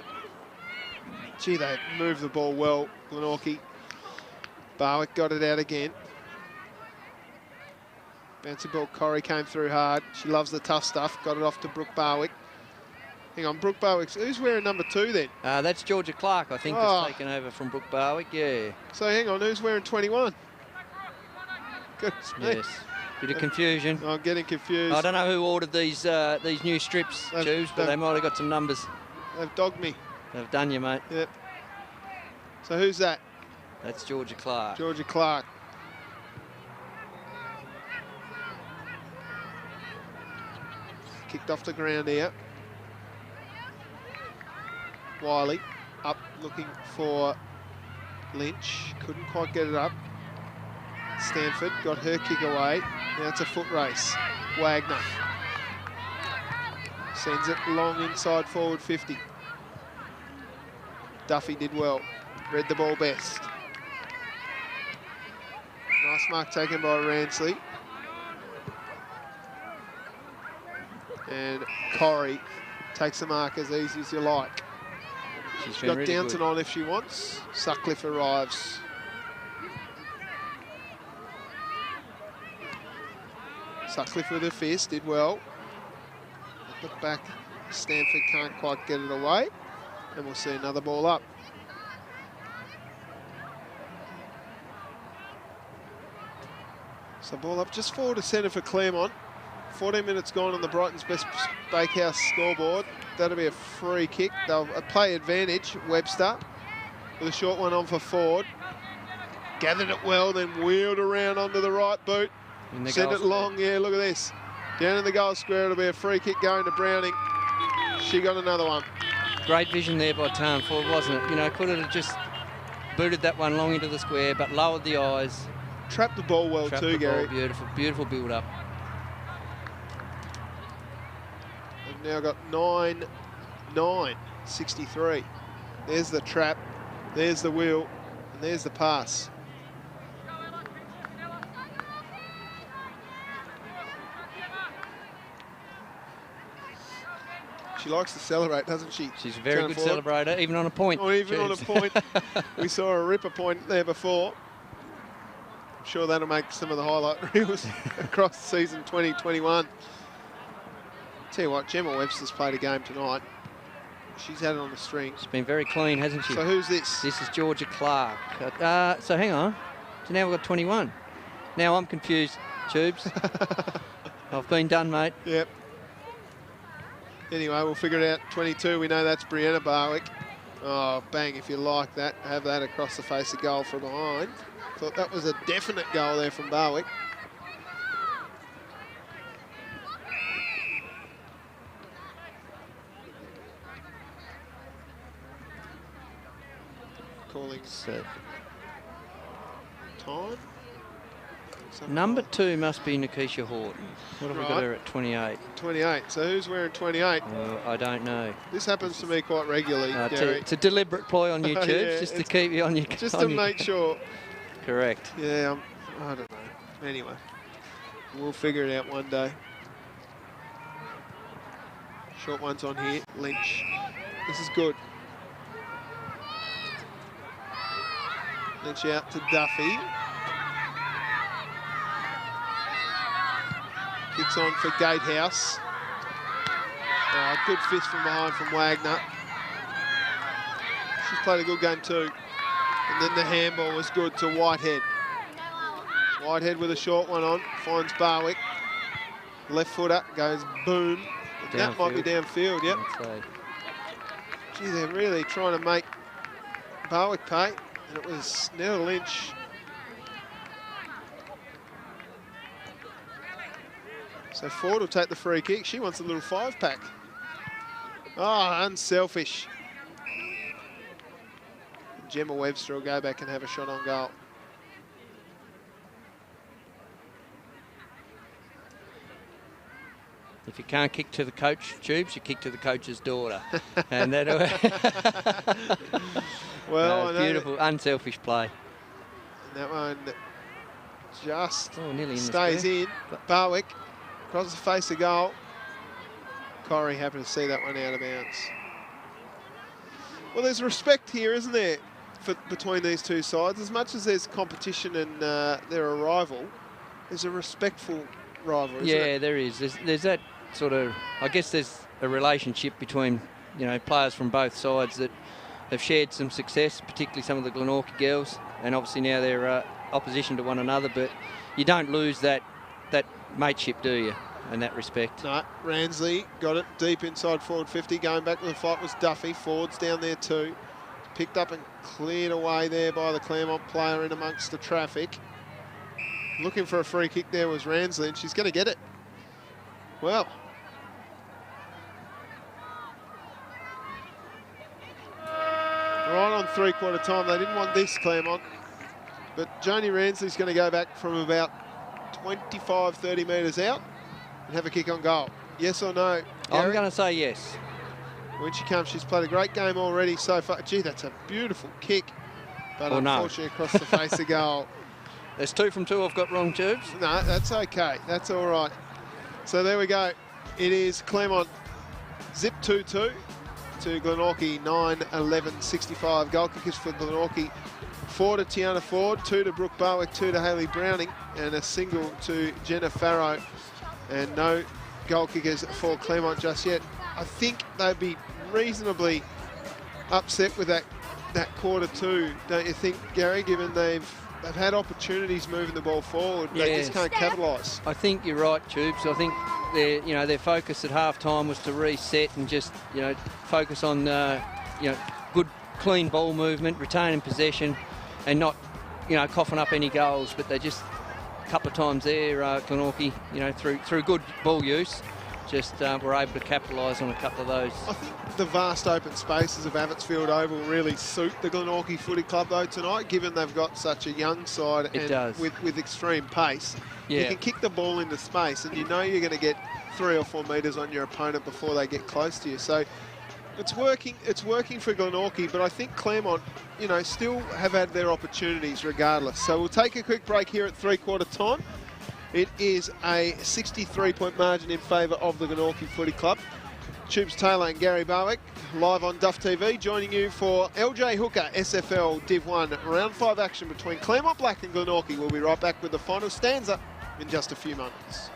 Gee, they moved the ball well, Glenorchy. Barwick got it out again. Bouncy ball, Corrie came through hard. She loves the tough stuff. Got it off to Brooke Barwick. Hang on, Brooke Barwick. Who's wearing number 2 then? That's Georgia Clark, I think, has taken over from Brooke Barwick. Yeah. So hang on, who's wearing 21? Goodness me. Yes. Bit of confusion. I'm getting confused. I don't know who ordered these new strips, Tubes, but they might have got some numbers. They've dogged me. They've done you, mate. Yep. So who's that? That's Georgia Clark. Georgia Clark. Kicked off the ground here. Wiley up looking for Lynch. Couldn't quite get it up. Stanford got her kick away. Now it's a foot race. Wagner sends it long inside forward 50. Duffy did well. Read the ball best. Nice mark taken by Ransley. And Corrie takes the mark as easy as you like. She's got really Downton good. on if she wants. Sutcliffe arrives. Sutcliffe with her fist, did well. Put back, Stanford can't quite get it away. And we'll see another ball up. So ball up just forward to centre for Claremont. 14 minutes gone on the Brighton's Best Bakehouse scoreboard. That'll be a free kick. They'll play advantage, Webster, with a short one on for Ford. Gathered it well, then wheeled around onto the right boot. Send it long, yeah, look at this. Down in the goal square, it'll be a free kick going to Browning. She got another one. Great vision there by Tarn Ford, wasn't it? You know, could have just booted that one long into the square, but lowered the eyes. Trapped the ball well too, Gary. Beautiful, beautiful build-up. They've now got 9-9, 63. There's the trap, there's the wheel, and there's the pass. She likes to celebrate, doesn't she? She's a very good celebrator, even on a point. Or even on a point. We saw a ripper point there before. I'm sure that'll make some of the highlight reels across season 2021. Tell you what, Gemma Webster's played a game tonight. She's had it on the string. She's been very clean, hasn't she? So who's this? This is Georgia Clark. So hang on. So now we've got 21. Now I'm confused, Tubes. I've been done, mate. Yep. Anyway, we'll figure it out. 22, we know that's Brianna Barwick. Oh, bang, if you like that, have that across the face of goal from behind. Thought that was a definite goal there from Barwick. Calling time. Number 2 must be Nikisha Horton. What have we got her at 28? 28. So who's wearing 28? I don't know. This happens to me quite regularly, Gary. It's a deliberate ploy on you, Tubes, just to keep you on your... Just to make sure. Correct. Yeah, I don't know. Anyway, we'll figure it out one day. Short one's on here. Lynch. This is good. Lynch out to Duffy. Kicks on for Gatehouse. Good fist from behind from Wagner. She's played a good game too. And then the handball was good to Whitehead. Whitehead with a short one on, finds Barwick. Left footer, goes boom. And that might be downfield, yep. Gee, they're really trying to make Barwick pay. And it was Nell Lynch. So Ford will take the free kick. She wants a little 5-pack. Oh, unselfish. Gemma Webster will go back and have a shot on goal. If you can't kick to the coach, Tubes, you kick to the coach's daughter. And that. Well, beautiful, unselfish play. And that one just nearly stays in. Barwick across the face of goal. Corrie happy to see that one out of bounds. Well, there's respect here, isn't there, between these two sides? As much as there's competition and they're a rival, there's a respectful rivalry, isn't it? Yeah, there is. There's that sort of, I guess there's a relationship between, players from both sides that have shared some success, particularly some of the Glenorchy girls, and obviously now they're opposition to one another, but you don't lose that mateship, do you, in that respect? No, Ransley got it deep inside forward 50. Going back to the fight was Duffy. Ford's down there too. Picked up and cleared away there by the Claremont player in amongst the traffic. Looking for a free kick there was Ransley, and she's going to get it. Well. Right on three-quarter time. They didn't want this, Claremont. But Joni Ransley's going to go back from about 25, 30 metres out and have a kick on goal. Yes or no, Gary? I'm going to say yes. When she comes, she's played a great game already so far. Gee, that's a beautiful kick. But unfortunately across the face of goal. There's 2 from 2 I've got wrong, Tubes. No, that's okay. That's all right. So there we go. It is Claremont zip 2-2 to Glenorchy 9-11-65. Goal kickers for Glenorchy. 4 to Tiana Ford, 2 to Brooke Barwick, 2 to Hayley Browning, and a single to Jenna Farrow. And no goal kickers for Claremont just yet. I think they'd be reasonably upset with that quarter 2, don't you think, Gary, given they've had opportunities moving the ball forward, they just can't capitalise. I think you're right, Tubes. I think their focus at half-time was to reset and just, focus on, good, clean ball movement, retaining possession, and not, coughing up any goals. But they just, a couple of times there, Glenorchy, through good ball use, just were able to capitalise on a couple of those. I think the vast open spaces of Abbotsfield Oval really suit the Glenorchy Footy Club though tonight, given they've got such a young side and with extreme pace. Yeah. You can kick the ball into space and you're going to get 3 or 4 metres on your opponent before they get close to you. So it's working for Glenorchy, but I think Claremont, still have had their opportunities regardless. So we'll take a quick break here at three-quarter time. It is a 63-point margin in favour of the Glenorchy Footy Club. Tubes Taylor and Gary Barwick live on Duff TV, joining you for LJ Hooker SFL Div 1 round 5 action between Claremont Black and Glenorchy. We'll be right back with the final stanza in just a few moments.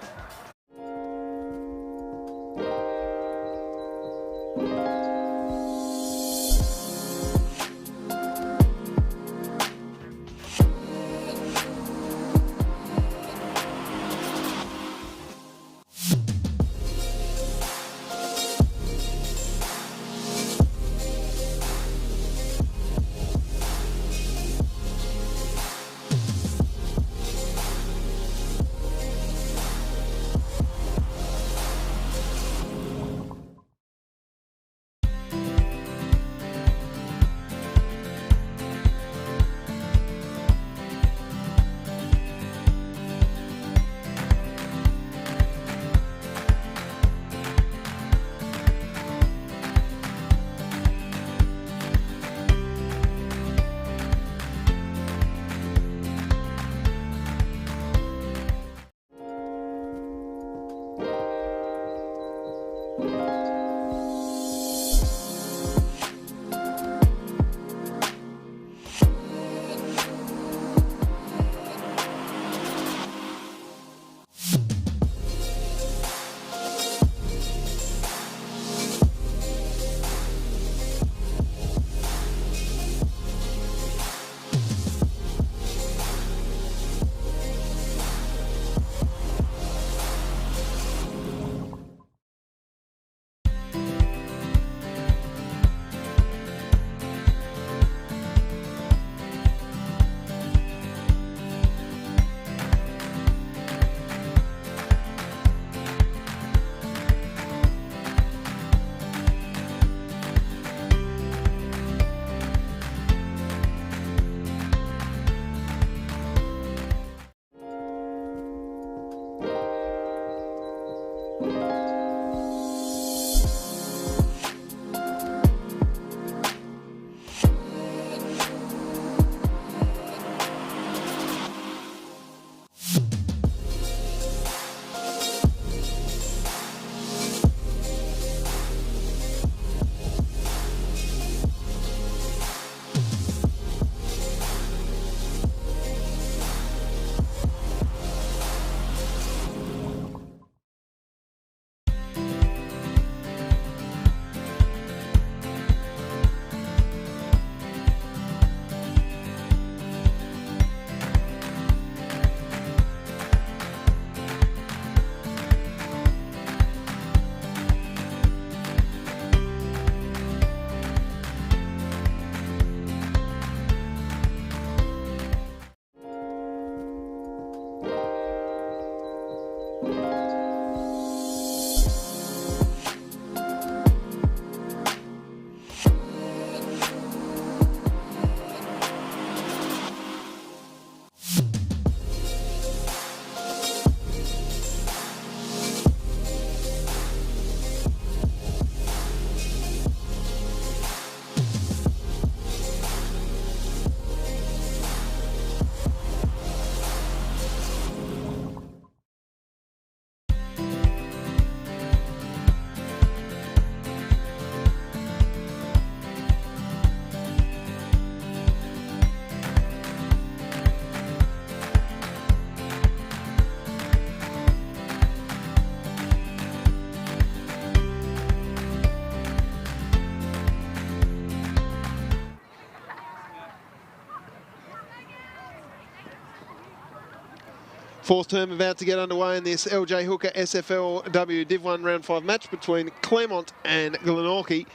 Fourth term about to get underway in this LJ Hooker SFLW Div 1 Round 5 match between Claremont and Glenorchy.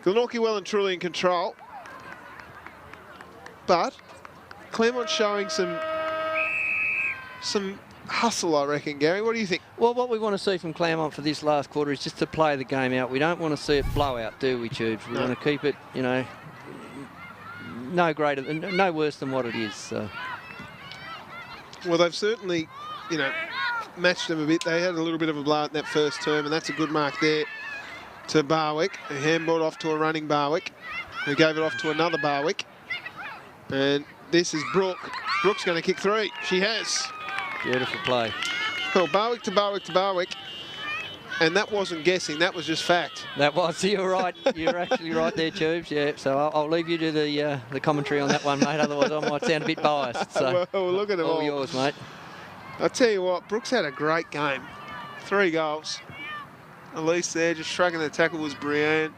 Glenorchy well and truly in control, but Claremont showing some hustle, I reckon, Gary. What do you think? Well, what we want to see from Claremont for this last quarter is just to play the game out. We don't want to see it blow out, do we, Tubes? We want to keep it, you know, no worse than what it is. So. Well, they've certainly, you know, matched them a bit. They had a little bit of a blow in that first term, and that's a good mark there to Barwick. A handball off to a running Barwick, who gave it off to another Barwick. And this is Brooke. Brooke's going to kick three. She has. Beautiful play. Well, Barwick to Barwick to Barwick. And that wasn't guessing, that was just fact. That was, you're right. You're actually right there, Tubes. Yeah, so I'll leave you to the commentary on that one, mate. Otherwise, I might sound a bit biased. So well, look at it all yours, mate. I'll tell you what, Brooks had a great game. 3 goals. Elise there, just shrugging the tackle was Brienne.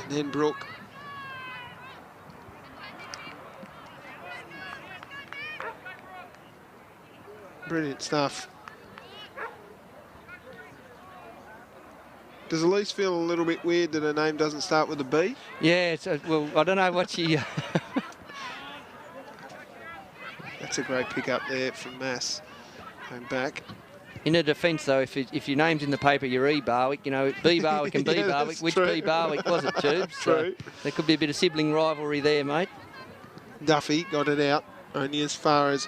And then Brooke. Brilliant stuff. Does Elise feel a little bit weird that her name doesn't start with a B? Yeah, well, I don't know what she... That's a great pick up there from Mass. Going back. In a defence, though, if your name's in the paper, you're E. Barwick, you know, B. Barwick and B. Yeah, Barwick. Which true. B. Barwick was it, Tubes? True. So there could be a bit of sibling rivalry there, mate. Duffy got it out, only as far as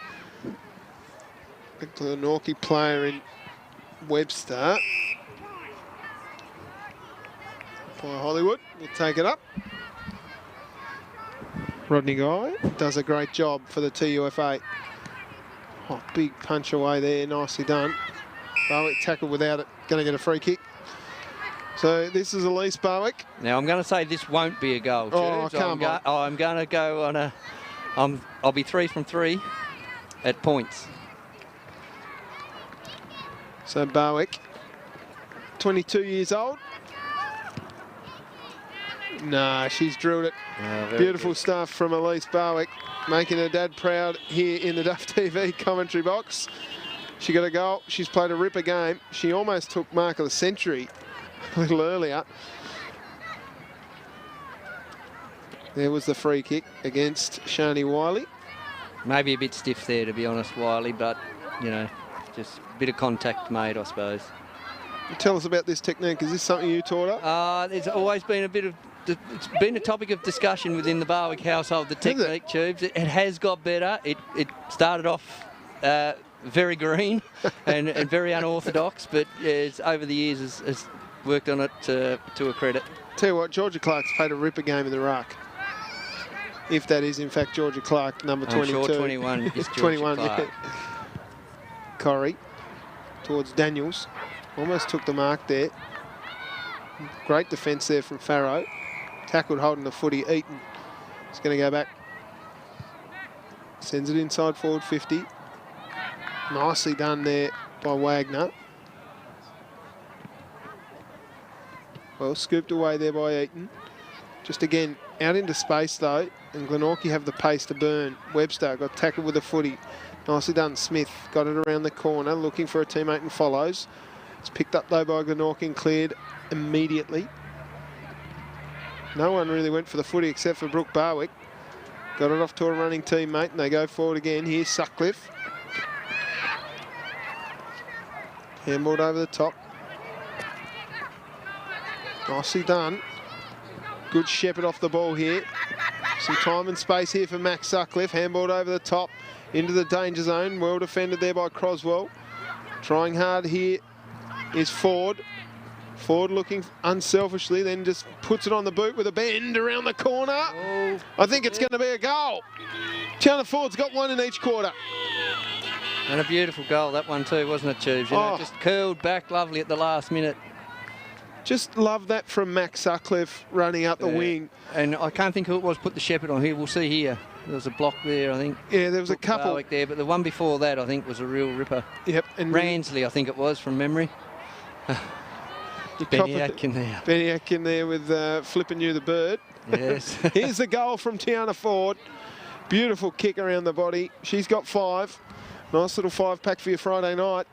the Glenorchy player in Webster. By Hollywood will take it up. Rodney Guy does a great job for the TUFA. Oh, big punch away there, nicely done. Barwick tackled without it, going to get a free kick. So this is Elise Barwick. Now I'm going to say this won't be a goal. Oh, Tubes. come on. I'm going to go on a... I'll be 3 from 3 at points. So Barwick, 22 years old. Nah, she's drilled it. Oh, Beautiful good stuff from Elise Barwick, making her dad proud here in the Duff TV commentary box. She got a goal. She's played a ripper game. She almost took mark of the century a little earlier. There was the free kick against Shani Wiley. Maybe a bit stiff there, to be honest, Wiley, but, you know, just a bit of contact made, I suppose. Tell us about this technique. Is this something you taught her? There's always been a bit of... It's been a topic of discussion within the Barwick household, the technique, Tubes. It has got better. It started off very green and very unorthodox, but over the years has worked on it to a credit. Tell you what, Georgia Clark's played a ripper game in the ruck. If that is, in fact, Georgia Clark, number 22. I'm sure 21 is Georgia 21, Clark. Yeah. Corrie towards Daniels. Almost took the mark there. Great defence there from Farrow. Tackled holding the footy. Eaton is going to go back. Sends it inside forward 50. Nicely done there by Wagner. Well, scooped away there by Eaton. Just again, out into space though, and Glenorchy have the pace to burn. Webster got tackled with a footy. Nicely done. Smith got it around the corner, looking for a teammate and follows. It's picked up though by Glenorchy and cleared immediately. No one really went for the footy except for Brooke Barwick. Got it off to a running teammate and they go forward again. Here's Sutcliffe. Handballed over the top. Nicely done. Good shepherd off the ball here. Some time and space here for Max Sutcliffe. Handballed over the top into the danger zone. Well defended there by Croswell. Trying hard here is Ford. Ford looking unselfishly, then just puts it on the boot with a bend around the corner. Oh, I think it's going to be a goal. Chandler Ford's got one in each quarter. And a beautiful goal, that one too, wasn't it, Tubes? You know, just curled back lovely at the last minute. Just love that from Max Sutcliffe running up the wing. And I can't think who it was put the shepherd on here. We'll see here. There was a block there, I think. Yeah, there was a couple. Barwick there, but the one before that, I think, was a real ripper. Yep. And Ransley, I think it was, from memory. Benny Atkin there. Benny Atkin there with flipping you the bird. Yes. Here's the goal from Tiana Ford. Beautiful kick around the body. She's got 5. Nice little 5-pack for your Friday night.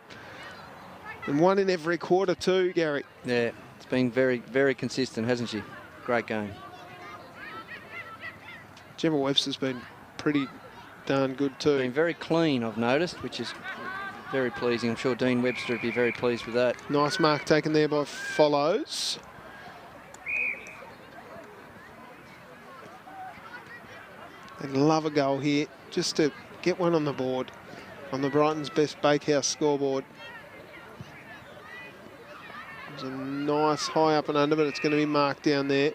And 1 in every quarter too, Gary. Yeah, it's been very, very consistent, hasn't she? Great game. Gemma Webster's been pretty darn good too. Been very clean, I've noticed, which is very pleasing. I'm sure Dean Webster would be very pleased with that. Nice mark taken there by Follows. They'd love a goal here, just to get one on the board, on the Brighton's Best Bakehouse scoreboard. There's a nice high up and under, but it's going to be marked down there.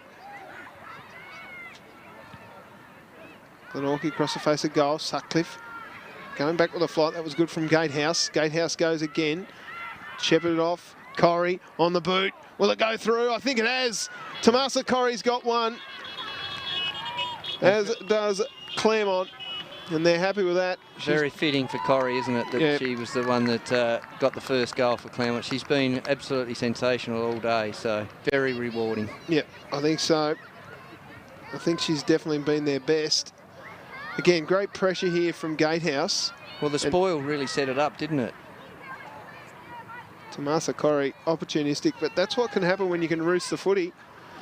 Glenorchy across the face of goal. Sutcliffe going back with a flight. That was good from Gatehouse. Gatehouse goes again. Shepherded off. Corrie on the boot. Will it go through? I think it has. Tomasa Corrie's got one, as does Claremont, and they're happy with that. Very fitting for Corrie, isn't it, that she was the one that got the first goal for Claremont. She's been absolutely sensational all day, so very rewarding. Yeah, I think so. I think she's definitely been their best. Again, great pressure here from Gatehouse. Well, the spoil really set it up, didn't it? Tomasa Corrie, opportunistic, but that's what can happen when you can roost the footy.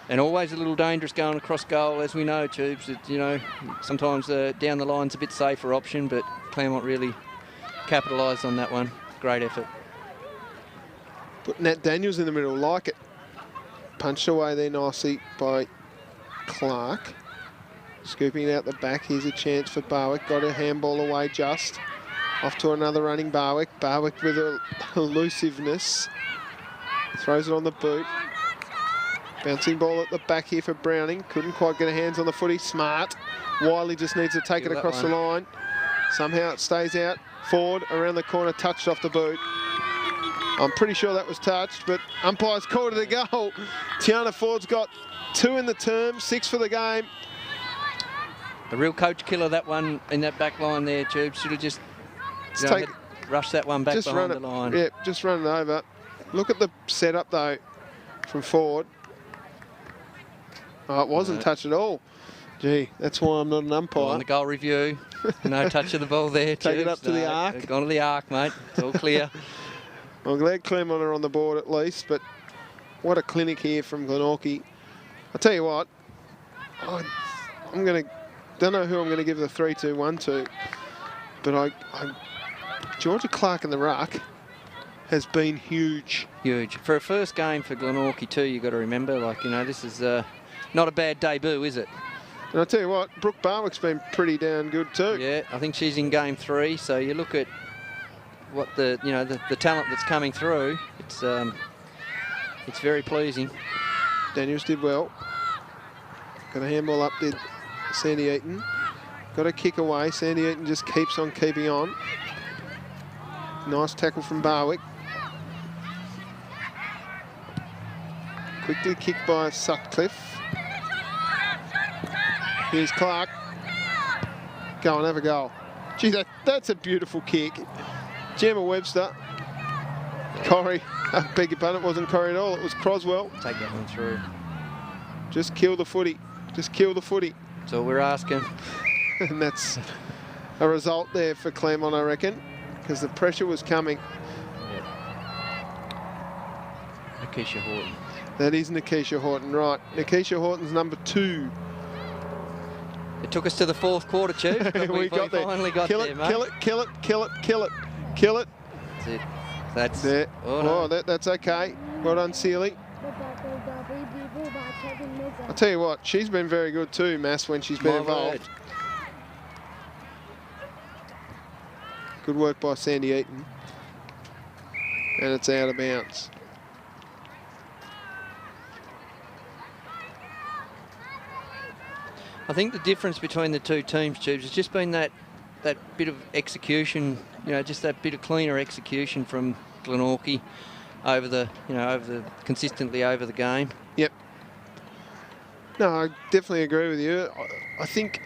And always a little dangerous going across goal, as we know, Tubes. That, you know, sometimes down the line's a bit safer option, but Claremont really capitalised on that one. Great effort. Put Nat Daniels in the middle, like it. Punched away there nicely by Clark. Scooping it out the back. Here's a chance for Barwick. Got a handball away just. Off to another running Barwick. Barwick with a elusiveness. Throws it on the boot. Bouncing ball at the back here for Browning. Couldn't quite get her hands on the footy. Smart. Wiley just needs to take it across the line. Somehow it stays out. Ford around the corner, touched off the boot. I'm pretty sure that was touched, but umpires called it a goal. Tiana Ford's got 2 in the term, 6 for the game. A real coach killer, that one in that back line there, Tubes. Should have just rushed that one back behind the line. Yeah, just run it over. Look at the setup, though, from Ford. Oh, it wasn't touched at all. Gee, that's why I'm not an umpire. On the goal review. No touch of the ball there, Take it up to the arc. Gone to the arc, mate. It's all clear. I'm glad Claremont are on the board at least, but what a clinic here from Glenorchy. I'll tell you what, don't know who I'm going to give the 3-2-1 to, but Georgia Clark in the ruck has been huge. Huge. For a first game for Glenorchy too, you've got to remember, like, you know, this is not a bad debut, is it? And I'll tell you what, Brooke Barwick's been pretty damn good too. Yeah, I think she's in game 3, so you look at what the talent that's coming through, it's very pleasing. Daniels did well. Got a handball up, did Sandy Eaton. Got a kick away. Sandy Eaton just keeps on keeping on. Nice tackle from Barwick. Quickly kicked by Sutcliffe. Here's Clark. Go and have a goal. Gee, that's a beautiful kick. Gemma Webster. Corrie. I beg your pardon, it wasn't Corrie at all. It was Croswell. Take that one through. Just kill the footy. Just kill the footy. That's all we're asking. And that's a result there for Claremont, I reckon, because the pressure was coming. Yeah. Nikisha Horton. That is Nikisha Horton, right. Nikisha Horton's number 2. It took us to the 4th quarter, Chief, but we finally got there, mate. Kill it, kill it, kill it, kill it, kill it. That's it. That's there. Oh, no. That's okay. Well done, Sealy. I'll tell you what, she's been very good too, Mass, when she's been involved. Word. Good work by Sandy Eaton. And it's out of bounds. I think the difference between the two teams, Tubes, has just been that bit of execution, you know, just that bit of cleaner execution from Glenorchy consistently over the game. Yep. No, I definitely agree with you. I think,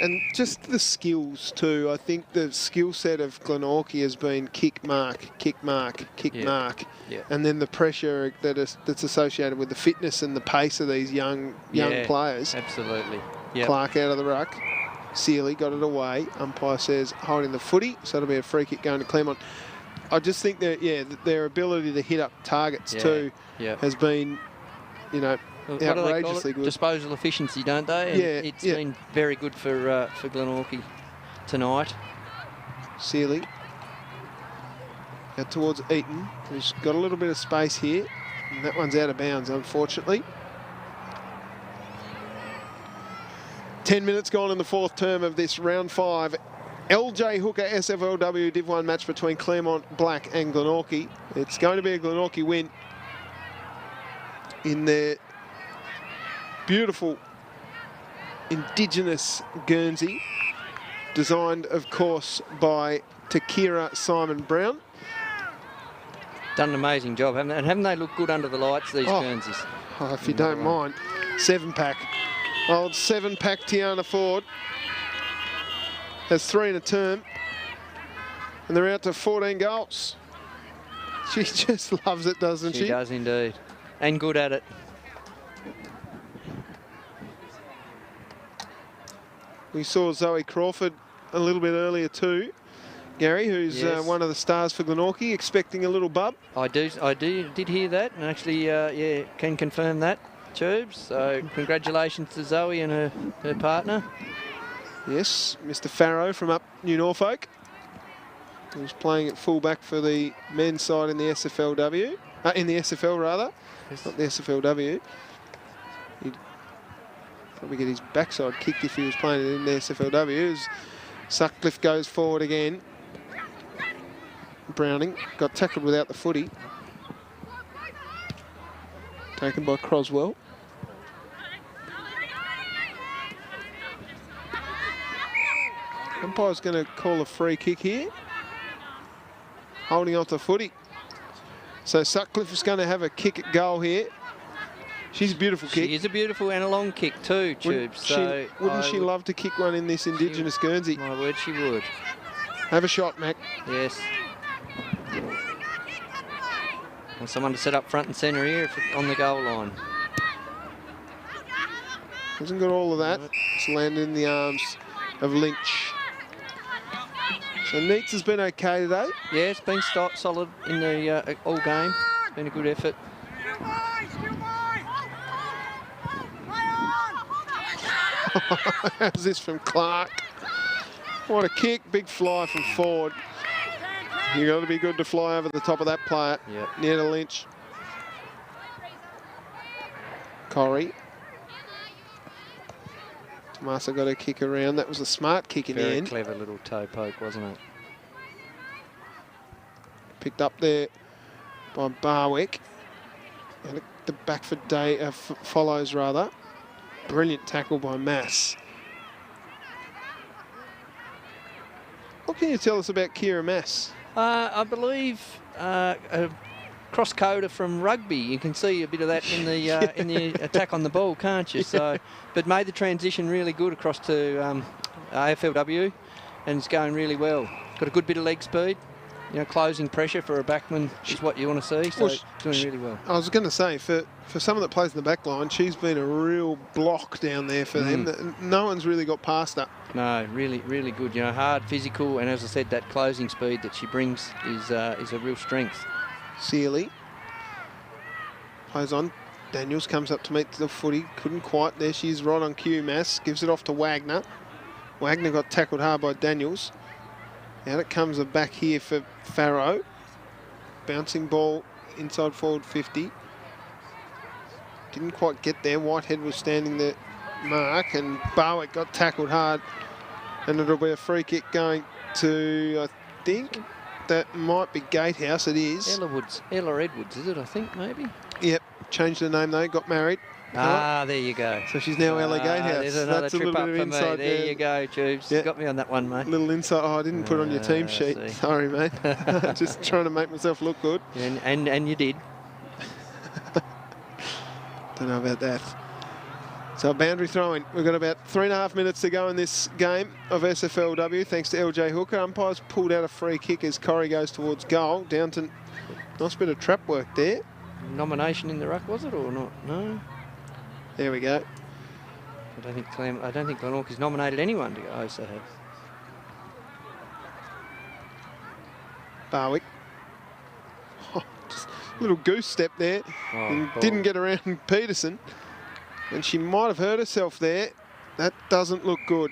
and just the skills too. I think the skill set of Glenorchy has been kick mark, kick mark, kick mark, and then the pressure that's associated with the fitness and the pace of these young players. Absolutely. Yep. Clark out of the ruck. Sealy got it away. Umpire says holding the footy, so it'll be a free kick going to Claremont. I just think that, yeah, their ability to hit up targets too has been, you know, outrageously good. Disposal efficiency, don't they? And it's been very good for Glenorchy tonight. Sealy out towards Eaton, who's got a little bit of space here. And that one's out of bounds, unfortunately. 10 minutes gone in the fourth term of this round 5. LJ Hooker SFLW Div 1 match between Claremont Black and Glenorchy. It's going to be a Glenorchy win in their beautiful Indigenous guernsey, designed, of course, by Takira Simon Brown. Done an amazing job, haven't they? And haven't they looked good under the lights, these guernseys? Oh, if you don't mind. 7-pack. Old 7-pack Tiana Ford has 3 in a term, and they're out to 14 goals. She just loves it, doesn't she? She does indeed, and good at it. We saw Zoe Crawford a little bit earlier too, Gary, who's one of the stars for Glenorchy, expecting a little bub. I did hear that, and actually, can confirm that, Tubes. So congratulations to Zoe and her partner. Yes, Mr. Farrow from up New Norfolk, who's playing at fullback for the men's side in the SFLW, in the SFL rather, not the SFLW. He'd probably get his backside kicked if he was playing it in the SFLW. As Sutcliffe goes forward again. Browning got tackled without the footy. Taken by Croswell. Umpire's going to call a free kick here. Holding off the footy. So Sutcliffe is going to have a kick at goal here. She's a beautiful kick. She is a beautiful and a long kick too, Tubes. Wouldn't she love to kick one in this Indigenous Guernsey? My word, she would. Have a shot, Mac. Yes. And someone to set up front and centre here on the goal line. Hasn't got all of that. It's landed in the arms of Lynch. So Neitz has been okay today. Yeah, it's been solid in the all game. It's been a good effort. How's this from Clark? What a kick, big fly from Ford. You've got to be good to fly over the top of that player. Yep. Near to Lynch. Corrie. Tomasa got a kick around. That was a smart kick in the end. Very clever little toe poke, wasn't it? Picked up there by Barwick. And the back for Day follows rather. Brilliant tackle by Mass. What can you tell us about Kira Mass? I believe a cross-coder from rugby. You can see a bit of that in the in the attack on the ball, can't you? So, but made the transition really good across to AFLW, and it's going really well. Got a good bit of leg speed. You know, closing pressure for a backman is what you want to see. So well, doing really well. I was going to say, for someone that plays in the back line, she's been a real block down there for them. No one's really got past her. No, really, really good. You know, hard, physical, and as I said, that closing speed that she brings is a real strength. Sealy plays on. Daniels comes up to meet the footy. Couldn't quite. There she is, right on cue. Mass gives it off to Wagner. Wagner got tackled hard by Daniels. Out it comes back here for Farrow. Bouncing ball inside forward 50. Didn't quite get there. Whitehead was standing there mark, and Barwick got tackled hard. And it'll be a free kick going to, I think, that might be Gatehouse. It is. Ella Edwards, is it, I think, maybe? Yep. Changed her name, though. Got married. Ah, there you go. So she's now Ella Gatehouse. There's another That's a trip little up bit of for insight me. There you go, Tubes. Yeah. Got me on that one, mate. Little insight. Oh, I didn't put on your team sheet. See. Sorry, mate. Just trying to make myself look good. And you did. Don't know about that. So boundary throwing. We've got about 3.5 minutes to go in this game of SFLW. Thanks to LJ Hooker. Umpires pulled out a free kick as Corrie goes towards goal. Downton, nice bit of trap work there. Nomination in the ruck, was it, or not? No. There we go. I don't think Glenorchy's nominated anyone to go. Oh, so have. Barwick. Oh, just a little goose step there. And ball. didn't get around Peterson. And she might have hurt herself there. That doesn't look good.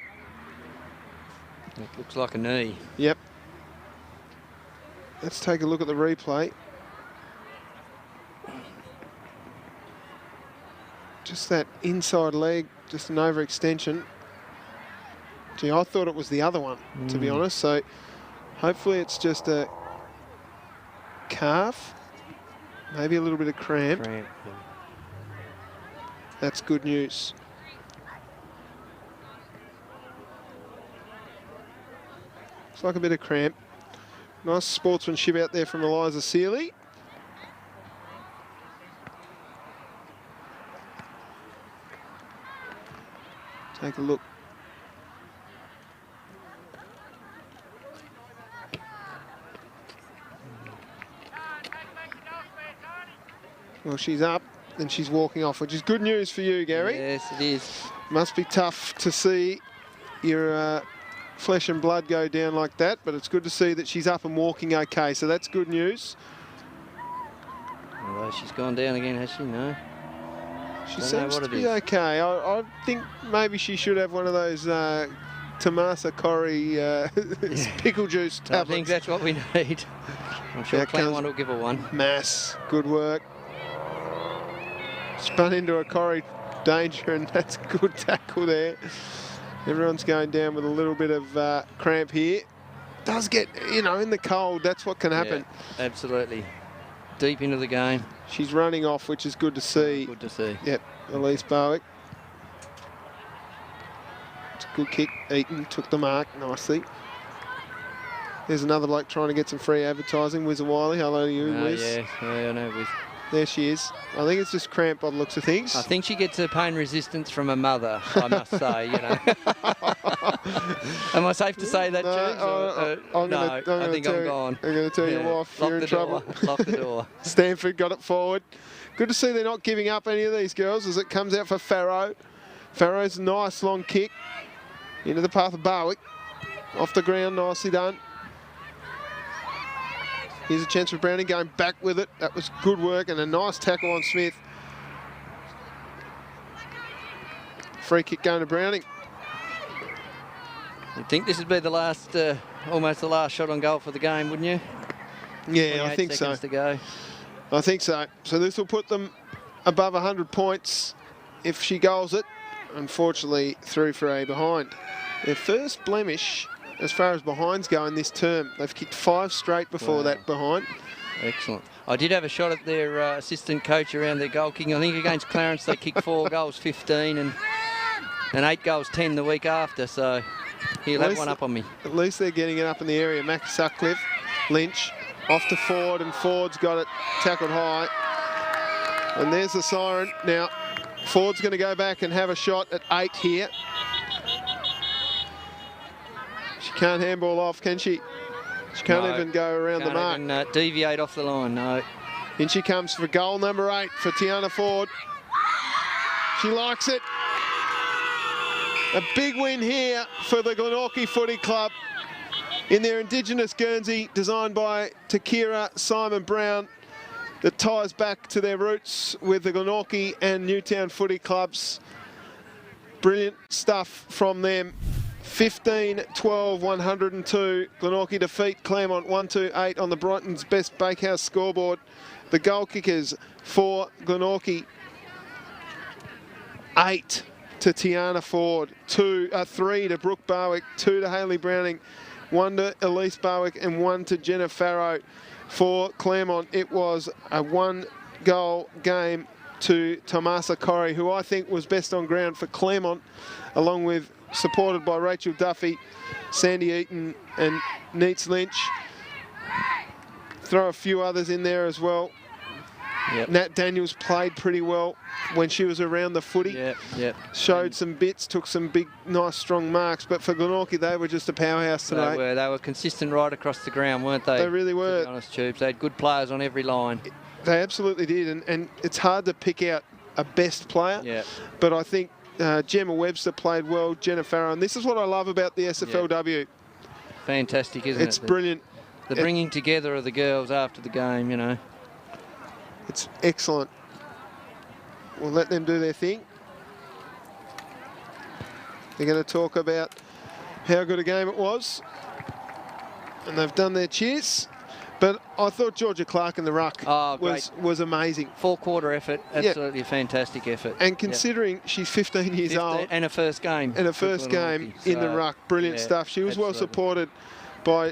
It looks like a knee. Yep. Let's take a look at the replay. Just that inside leg, just an overextension. Gee, I thought it was the other one, to be honest. So hopefully it's just a calf, maybe a little bit of cramp. That's good news. Looks like a bit of cramp. Nice sportsmanship out there from Eliza Seeley. Take a look. Well, she's up and she's walking off, which is good news for you, Gary. Yes, it is. Must be tough to see your flesh and blood go down like that, but it's good to see that she's up and walking okay, so that's good news. Although she's gone down again, has she? No. She seems to be okay. I think maybe she should have one of those Tomasa Corrie pickle juice tablets. I think that's what we need. I'm sure Claremont will give her one. Mass, good work. Spun into a Corrie danger, and that's a good tackle there. Everyone's going down with a little bit of cramp here. Does get, you know, in the cold, that's what can happen. Yeah, absolutely. Deep into the game. She's running off, which is good to see. Good to see. Yep, Elise Barwick. It's a good kick. Eaton took the mark nicely. There's another bloke trying to get some free advertising. Wiz Wiley, hello to you, Wiz. Yeah, I know Wiz. There she is. I think it's just cramp by the looks of things. I think she gets her pain resistance from her mother, I must say, you know. Am I safe to say that, James? No, I think I'm gone. I'm going to tell your wife you're in trouble. Lock the door. Stanford got it forward. Good to see they're not giving up any of these girls as it comes out for Farrow. Farrow's nice long kick into the path of Barwick. Off the ground, nicely done. Here's a chance for Browning going back with it. That was good work and a nice tackle on Smith. Free kick going to Browning. You'd think this would be the last, almost the last shot on goal for the game, wouldn't you? Yeah, I think so. To go. I think so. So this will put them above 100 points if she goals it. Unfortunately, through for a behind. Their first blemish as far as behinds go in this term. They've kicked 5 straight before that behind. Excellent. I did have a shot at their assistant coach around their goal kicking. I think against Clarence they kicked 4 goals 15 and 8 goals 10 the week after, so he'll have one up on me. At least they're getting it up in the area. Mac Sutcliffe, Lynch, off to Ford, and Ford's got it tackled high. And there's the siren. Now, Ford's going to go back and have a shot at 8 here. She can't handball off, can she? She can't even go around the mark. Can't even deviate off the line, no. In she comes for goal number 8 for Tiana Ford. She likes it. A big win here for the Glenorchy Footy Club in their Indigenous Guernsey, designed by Takira Simon Brown, that ties back to their roots with the Glenorchy and Newtown Footy Clubs. Brilliant stuff from them. 15-12-102. Glenorchy defeat Claremont 128 on the Brighton's Best Bakehouse scoreboard. The goal kickers for Glenorchy: 8 to Tiana Ford, 3 to Brooke Barwick, 2 to Hayley Browning, 1 to Elise Barwick, and 1 to Jenna Farrow. For Claremont, it was a 1-goal game to Tomasa Corrie, who I think was best on ground for Claremont, along with supported by Rachel Duffy, Sandy Eaton and Neats Lynch. Throw a few others in there as well. Yep. Nat Daniels played pretty well when she was around the footy. Yep. Showed some bits, took some big, nice, strong marks. But for Glenorchy, they were just a powerhouse today. They were consistent right across the ground, weren't they? They really were. To be honest, Tubes. They had good players on every line. They absolutely did. And it's hard to pick out a best player. Yeah. But I think Gemma Webster played well, Jenna Farrow, and this is what I love about the SFLW. Yeah. Fantastic, isn't it? It's brilliant. The bringing together of the girls after the game, you know. It's excellent. We'll let them do their thing. They're going to talk about how good a game it was. And they've done their cheers. But I thought Georgia Clark in the ruck was amazing. Full-quarter effort, absolutely a fantastic effort. And considering she's 15 years old. And her first game. And her first game in the ruck. Brilliant stuff. She was well supported by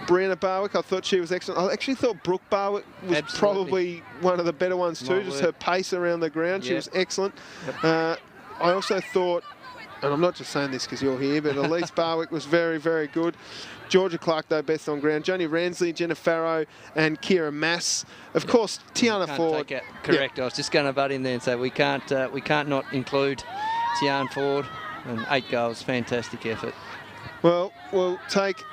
Brianna Barwick. I thought she was excellent. I actually thought Brooke Barwick was probably one of the better ones too. Just her pace around the ground. She was excellent. I also thought, and I'm not just saying this because you're here, but Elise Barwick was very, very good. Georgia Clark, though, best on ground. Joni Ransley, Jenna Farrow, and Kira Mass. Of course, Tiana Ford. Correct. I was just going to butt in there and say we can't not include Tiana Ford. And 8 goals, fantastic effort. Well, we'll take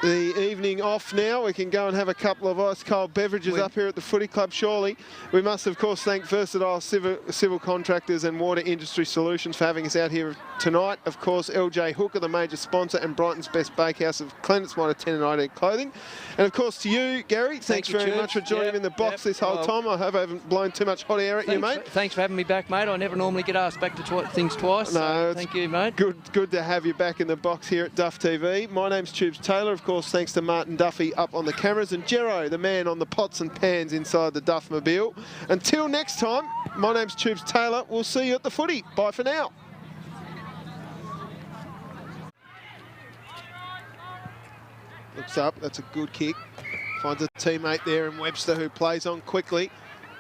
the evening off now. We can go and have a couple of ice cold beverages up here at the Footy Club, surely. We must, of course, thank Versatile Civil Contractors and Water Industry Solutions for having us out here tonight. Of course, LJ Hooker, the major sponsor, and Brighton's Best Bakehouse of Clements Minor 10 and 18 clothing. And, of course, to you, Gary, thanks very much for joining me in the box this whole time. I hope I haven't blown too much hot air at you, mate. Thanks for having me back, mate. I never normally get asked back to things twice. No, so thank you, mate. Good to have you back in the box here at Duff TV. My name's Tubes Taylor, of course, thanks to Martin Duffy up on the cameras, and Jero, the man on the pots and pans inside the Duffmobile. Until next time, my name's Tubes Taylor. We'll see you at the footy. Bye for now. Looks up, that's a good kick. Finds a teammate there in Webster who plays on quickly.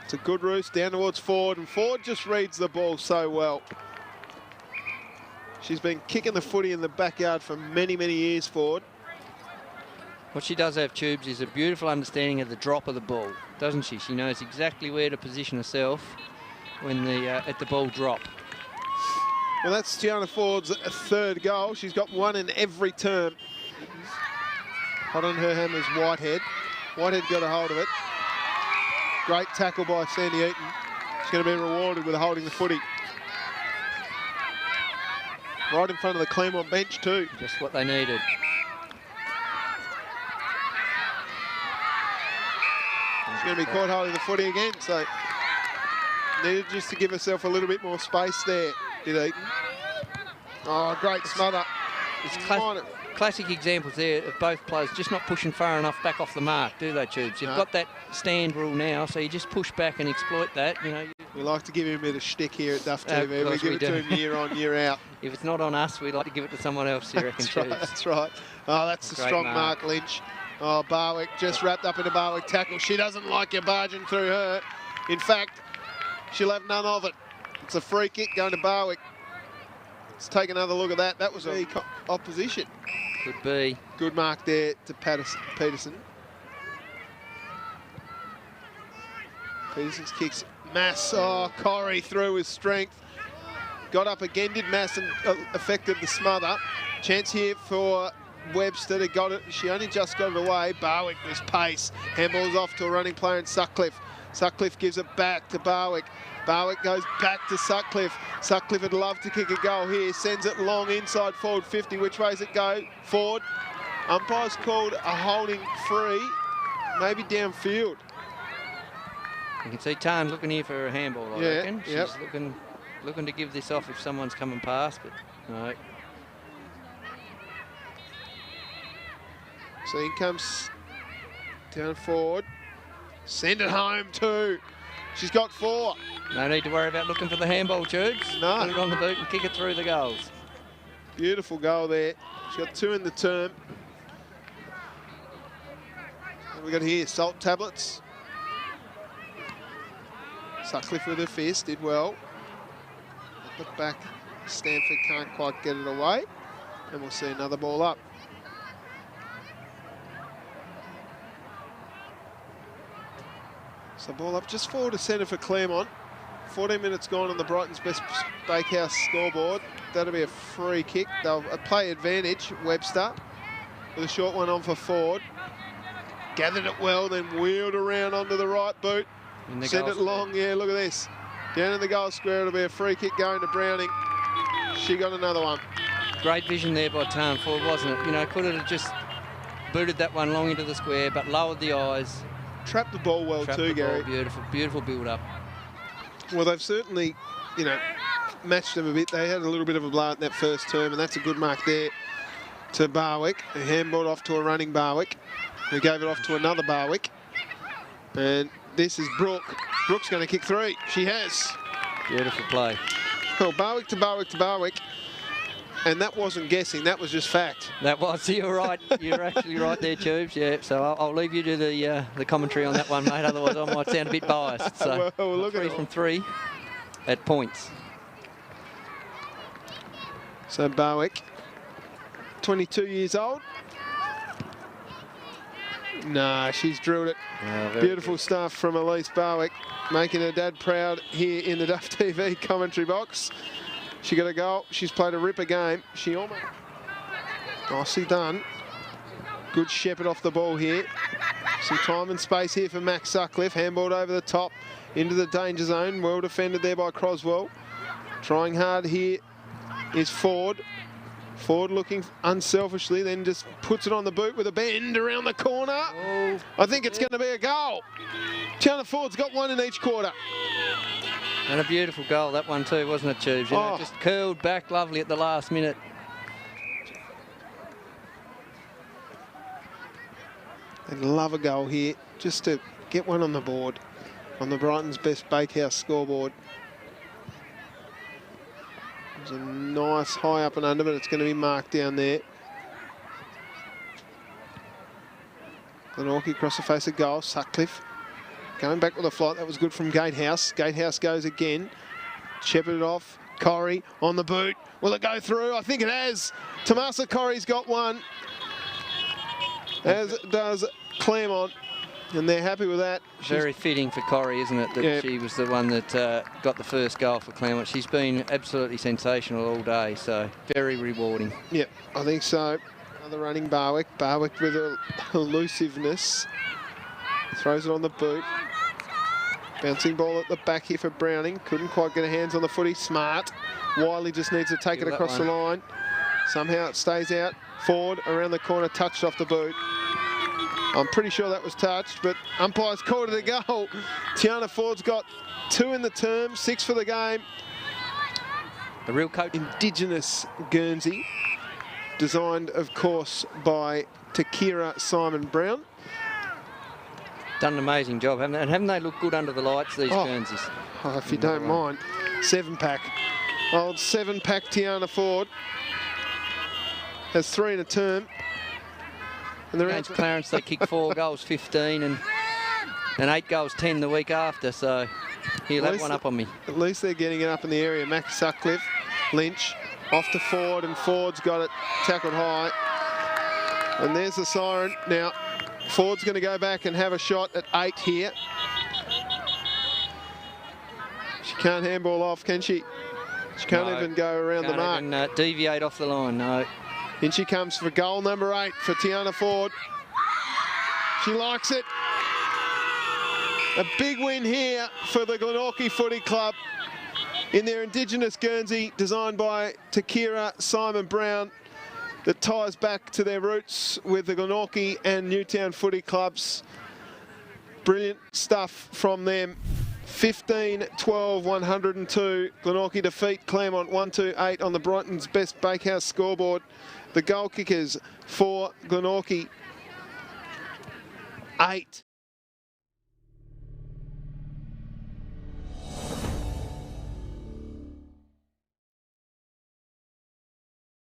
It's a good roost down towards Ford, and Ford just reads the ball so well. She's been kicking the footy in the backyard for many, many years, Ford. What she does have, Tubes, is a beautiful understanding of the drop of the ball, doesn't she? She knows exactly where to position herself when at the ball drop. Well, that's Tiana Ford's third goal. She's got one in every term. Hot on her hammer's Whitehead. Whitehead got a hold of it. Great tackle by Sandy Eaton. She's going to be rewarded with holding the footy. Right in front of the Claremont bench too. Just what they needed. She's going to be caught holding the footy again, so needed just to give herself a little bit more space there, did Eaton. Oh, great smother. It's classic examples there of both players just not pushing far enough back off the mark, do they, Tubes? You've got that stand rule now, so you just push back and exploit that. You know. We like to give him a bit of shtick here at Duff TV. We give it to him year on, year out. If it's not on us, we like to give it to someone else, you reckon, Tubes? That's right. Oh, that's a strong mark, Lynch. Oh, Barwick just wrapped up in a Barwick tackle. She doesn't like you barging through her. In fact, she'll have none of it. It's a free kick going to Barwick. Let's take another look at that. That was a opposition. Could be. Good mark there to Peterson. Peterson's kicks. Mass, Corrie through with strength. Got up again, did Mass, and affected the smother. Chance here for Webster to got it. She only just got it away. Barwick with pace. Handball's off to a running player in Sutcliffe. Sutcliffe gives it back to Barwick. Barwick goes back to Sutcliffe. Sutcliffe would love to kick a goal here. Sends it long inside forward 50. Which way does it go? Forward. Umpire's called a holding free. Maybe downfield. You can see Tarn looking here for a handball, I reckon. She's looking to give this off if someone's coming past, but no. So in comes down forward. Send it home too. She's got 4. No need to worry about looking for the handball, Tubes. No. Put it on the boot and kick it through the goals. Beautiful goal there. She's got 2 in the term. What we got here? Salt tablets. Sutcliffe with her fist, did well. Put back. Stanford can't quite get it away. And we'll see another ball up. So ball up just forward to centre for Claremont. 14 minutes gone on the Brighton's Best Bakehouse scoreboard. That'll be a free kick. They'll play advantage, Webster, with a short one on for Ford. Gathered it well, then wheeled around onto the right boot. Send it long, yeah, look at this. Down in the goal square, it'll be a free kick going to Browning. She got another one. Great vision there by Tarn Ford, wasn't it? You know, could have just booted that one long into the square, but lowered the eyes. Trapped the ball well too, Gary. Beautiful, beautiful build-up. Well, they've certainly, you know, matched them a bit. They had a little bit of a blow in that first term, and that's a good mark there to Barwick. A handball off to a running Barwick, who gave it off to another Barwick. And this is Brooke. Brooke's going to kick 3. She has. Beautiful play. Well, Barwick to Barwick to Barwick. And that wasn't guessing, that was just fact. That was, you're right. You're actually right there, Tubes. Yeah, so I'll leave you to the commentary on that one, mate. Otherwise, I might sound a bit biased. So well, look 3 at from 3 at points. So Barwick, 22 years old. Nah, she's drilled it. Oh, Beautiful stuff from Elise Barwick, making her dad proud here in the Duff TV commentary box. She got a goal. She's played a ripper game. She almost... Nicely done. Good shepherd off the ball here. Some time and space here for Max Sutcliffe. Handballed over the top into the danger zone. Well defended there by Croswell. Trying hard here is Ford. Ford looking unselfishly, then just puts it on the boot with a bend around the corner. Oh, I think it's going to be a goal. Tiana Ford's got one in each quarter. And a beautiful goal, that one too, wasn't it, Tubes? You know, just curled back lovely at the last minute. I'd love a goal here, just to get one on the board, on the Brighton's Best Bakehouse scoreboard. There's a nice high up and under, but it's going to be marked down there. Glenorchy across the face of goal, Sutcliffe. Going back with a flight, that was good from Gatehouse. Gatehouse goes again. Shepherded off. Corrie on the boot. Will it go through? I think it has. Tomasa Corrie's got one. As does Claremont. And they're happy with that. Very fitting for Corrie, isn't it, that she was the one that got the first goal for Claremont. She's been absolutely sensational all day, so very rewarding. Yep, I think so. Another running Barwick. Barwick with elusiveness. Throws it on the boot. Bouncing ball at the back here for Browning. Couldn't quite get her hands on the footy. Smart. Wiley just needs to take it across the line. Somehow it stays out. Ford around the corner, touched off the boot. I'm pretty sure that was touched, but umpires called it a goal. Tiana Ford's got 2 in the term, 6 for the game. The real coach. Indigenous Guernsey. Designed, of course, by Takira Simon Brown. Done an amazing job, haven't they? And haven't they looked good under the lights, these Guernseys? Oh, if you don't mind. 7-pack. Old 7-pack Tiana Ford. Has 3 in a term. And against Clarence, they kicked 4 goals, 15, and 8 goals, 10 the week after, so he'll have one up on me. At least they're getting it up in the area. Max Sutcliffe, Lynch, off to Ford, and Ford's got it tackled high. And there's the siren. Now, Ford's going to go back and have a shot at 8 here. She can't handball off, can she? She can't even go around the mark. Can't even deviate off the line, no. In she comes for goal number 8 for Tiana Ford. She likes it. A big win here for the Glenorchy Footy Club in their Indigenous Guernsey, designed by Takira Simon Brown, that ties back to their roots with the Glenorchy and Newtown Footy Clubs. Brilliant stuff from them. 15-12-102. Glenorchy defeat Claremont 1-2-8 on the Brighton's Best Bakehouse scoreboard. The goal kickers for Glenorchy, 8.